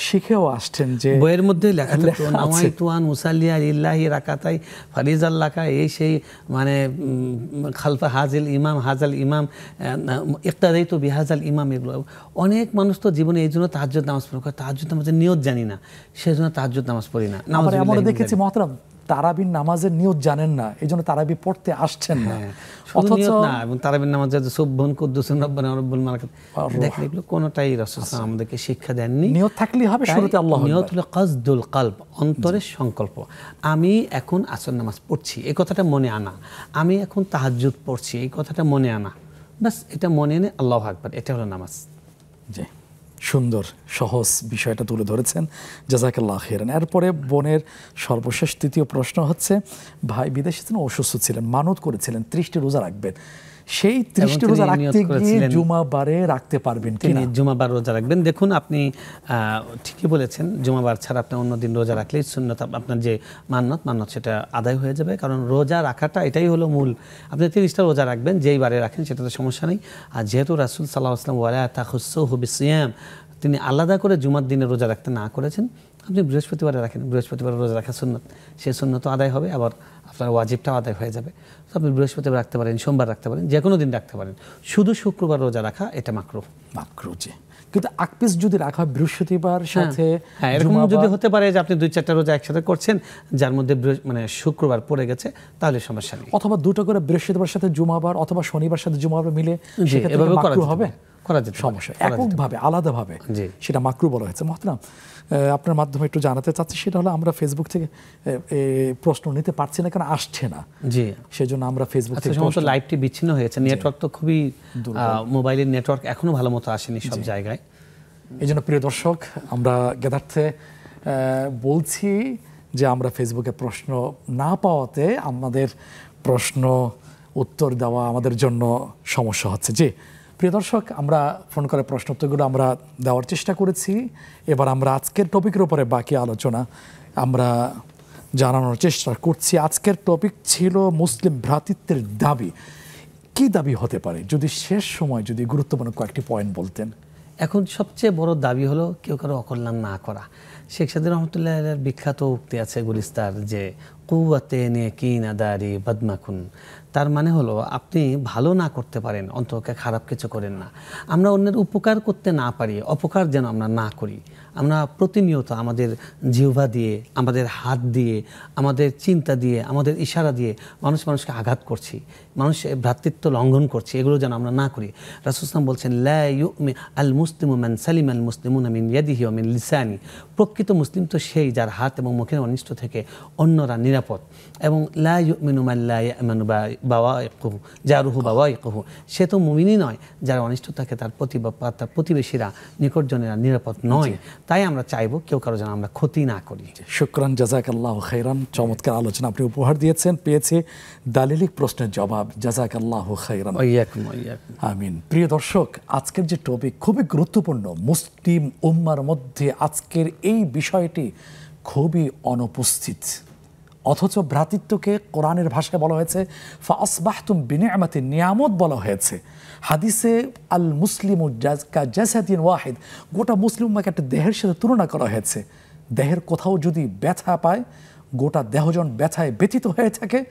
শিখেও আসছেন যে বইয়ের মধ্যে লেখা থাকতো নাওয়াইতু আন উসাল্লিয়া লিল্লাহি রাকাতাই ফারিজাল লাকা, এই সেই মানে খালফা হাজিল ইমাম হাজাল ইমাম ইক্তাদাইতু বিহাজাল ইমাম। এগুলো অনেক মানুষ তো জীবনে এই জন্য তাহাজ্জুদ নামাজ পড়ে, তাহাজ্জুদ নামাজের নিয়ত জানি না, সেই জন্য তাহাজ্জুদ নামাজ পড়ি না। আমরা দেখেছি মহতারাম তারাবির নামাজের নিয়ত জানেন না, এই জন্য তারাবি পড়তে আসছেন না। অথচ না, এবং তারাবির নামাজে সুবহান কুদ্দুসুন রব্বানা রব্বুল মালাকাত, দেখলে এগুলো কোনটাই রাসূল সাল্লাল্লাহু আমাদেরকে শিক্ষা দেননি। নিয়ত থাকলেই হবে, শুরুতে আল্লাহ আকবার। নিয়ত হলো কাসদুল কলব, অন্তরের সংকল্প। আমি এখন আসর নামাজ পড়ছি, এই কথাটা মনে আনা। আমি এখন তাহাজ্জুদ পড়ছি, এই কথাটা মনে আনা। বাস এটা মনে এনে আল্লাহু আকবার, এটা হলো নামাজ। জি, সুন্দর সহজ বিষয়টা তুলে ধরেছেন, জাযাকাল্লাহ খাইরান। এরপরে বোনের সর্বশেষ তৃতীয় প্রশ্ন হচ্ছে, ভাই বিদেশে ছিলেন, অসুস্থ ছিলেন, মানত করেছিলেন 30টি রোজা রাখবেন, সেই 30টি রোজা রাখতে গিয়ে জুমাবারে রাখতে পারবেন কিনা? তিনি জুমাবার রোজা রাখবেন। দেখুন, আপনি ঠিকই বলেছেন, জুমাবার ছাড়া আপনি অন্য দিন রোজা রাখলেই সুন্নাত, আপনার যে মান্নত সেটা আদায় হয়ে যাবে। কারণ রোজা রাখাটা এটাই হলো মূল। আপনি 30টা রোজা রাখবেন, যেই বারে রাখেন সেটাতে সমস্যা নেই। আর যেহেতু রাসূল সাল্লাল্লাহু আলাইহি ওয়াসাল্লাম ওয়ালা তাখুসসুহু বিসিয়াম, তিনি আলাদা করে জুমার দিনে রোজা রাখতে না করেছেন, আপনি বৃহস্পতিবারে রাখেন, বৃহস্পতিবারে রোজা রাখা সুন্নাত, সেই সুন্নাতও আদায় হবে, আবার আপনার ওয়াজিবটাও আদায় হয়ে যাবে। তো আপনি বৃহস্পতিবার রাখতে পারেন, সোমবার রাখতে পারেন, যে কোনো দিন রাখতে পারেন। শুধু শুক্রবার রোজা রাখা এটা মাকরুহ। জি, কিন্তু আকপিস যদি রাখা বৃহস্পতিবার সাথে, হ্যাঁ, এরকম যদি হতে পারে যে আপনি 2-4টা রোজা একসাথে করছেন, যার মধ্যে মানে শুক্রবার পড়ে গেছে, তাহলে সমস্যা নেই। অথবা দুটো করে বৃহস্পতিবার সাথে জুমাবার অথবা শনিবার সাথে জুমাবার মিলে এভাবে মাকরুহ হবে, করা যেতে সমস্যা। এককভাবে আলাদাভাবে সেটা মাকরুহ বলা হয়েছে। মহতারাম, আপনার মাধ্যমে একটু জানাতে চাচ্ছি, সেটা হলো আমরা ফেসবুক থেকে প্রশ্ন নিতে পারছি না, কারণ আসছে না। জি, সেজন্য আমরা ফেসবুক থেকে সমস্ত লাইভটি বিচ্ছিন্ন হয়েছে, নেটওয়ার্ক তো খুবই, মোবাইলের নেটওয়ার্ক এখনো ভালো মতো আসেনি সব জায়গায়। এই জন্য প্রিয় দর্শক, আমরা জ্ঞাতার্থে বলছি যে আমরা ফেসবুকে প্রশ্ন না পাওয়াতে আমাদের প্রশ্ন উত্তর দেওয়া আমাদের জন্য সমস্যা হচ্ছে। জি প্রিয় দর্শক, আমরা ফোন করে প্রশ্ন উত্তরগুলো আমরা দেওয়ার চেষ্টা করেছি। এবার আমরা আজকের টপিকের উপরে বাকি আলোচনা আমরা জানানোর চেষ্টা করছি। আজকের টপিক ছিল মুসলিম ভ্রাতৃত্বের দাবি। কি দাবি হতে পারে, যদি শেষ সময় যদি গুরুত্বপূর্ণ কয়েকটি পয়েন্ট বলতেন। এখন সবচেয়ে বড় দাবি হলো কেউ কারো অকল্যাণ না করা। শেখ সাদী রহমতুল্লাহ এর বিখ্যাত উক্তি আছে গুলিস্তার, যে কুওয়াতে নেকিন আদারি বদমাকুন। তার মানে হলো, আপনি ভালো না করতে পারেন, অন্তকে খারাপ কিছু করেন না। আমরা অন্যের উপকার করতে না পারি, অপকার যেন আমরা না করি। আমরা প্রতিনিয়ত আমাদের জিহ্বা দিয়ে, আমাদের হাত দিয়ে, আমাদের চিন্তা দিয়ে, আমাদের ইশারা দিয়ে মানুষকে আঘাত করছি, মানুষের ভ্রাতৃত্ব লঙ্ঘন করছি, এগুলো যেন আমরা না করি। রাসূল সাল্লাল্লাহু বলছেন, লা ইউমিনু আল মুসলিমু মান সালিমা আল মুসলিমুনা মিন ইয়াদিহি ওয়া মিন লিসানি। প্রকৃত মুসলিম তো সেই যার হাত এবং মুখের অনিষ্ট থেকে অন্যরা নিরাপদ। এবং লা ইউমিনু মান লা ইয়ামানু বাওয়াইকুহু জারুহু বাওয়াইকুহু। সে তো মুমিনই নয় যার অনিষ্ট থাকে তার প্রতিবেশীরা, নিকটজনেরা নিরাপদ নয়। তাই আমরা চাইবো কেউ কারো যেন আমরা ক্ষতি না করি। শুকরান, জাযাকাল্লাহু খাইরান। চমৎকার আলোচনা আপনি উপহার দিয়েছেন, পেয়েছে দালিলিক প্রশ্নের জবাব। জাযাকাল্লাহু খাইরান। ওয়াইয়াকুম ওয়াইয়াকুম। আমিন। প্রিয় দর্শক, আজকের যে টপিক খুবই গুরুত্বপূর্ণ, মুসলিম উম্মার মধ্যে আজকের এই বিষয়টি খুবই অনুপস্থিত, অথচ ভ্রাতৃত্বকে কোরআনের ভাষায় বলা হয়েছে ফাসবাহতুম বিনিআমাতি, নিয়ামত বলা হয়েছে। হাদিসে আল মুসলিমু কাজাসাদিন ওয়াহিদ, গোটা মুসলিম উম্মাহকে একটা দেহের সাথে তুলনা করা হয়েছে। দেহের কোথাও যদি ব্যথা পায়, গোটা দেহজন ব্যথায় ব্যথিত হয়ে থাকে,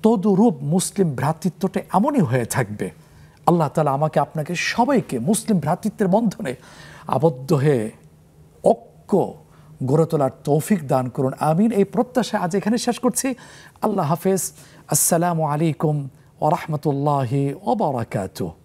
তদুরূপ মুসলিম ভ্রাতৃত্বটা এমনই হয়ে থাকবে। আল্লাহ তাআলা আমাকে আপনাকে সবাইকে মুসলিম ভ্রাতৃত্বের বন্ধনে আবদ্ধ হয়ে ঐক্য গড়ে তোলার তৌফিক দান করুন, আমিন। এই প্রত্যাশা আজ এখানে শেষ করছি। আল্লাহ হাফেজ। আসসালামু আলাইকুম ওয়া রাহমাতুল্লাহি ওয়া বারাকাতুহু।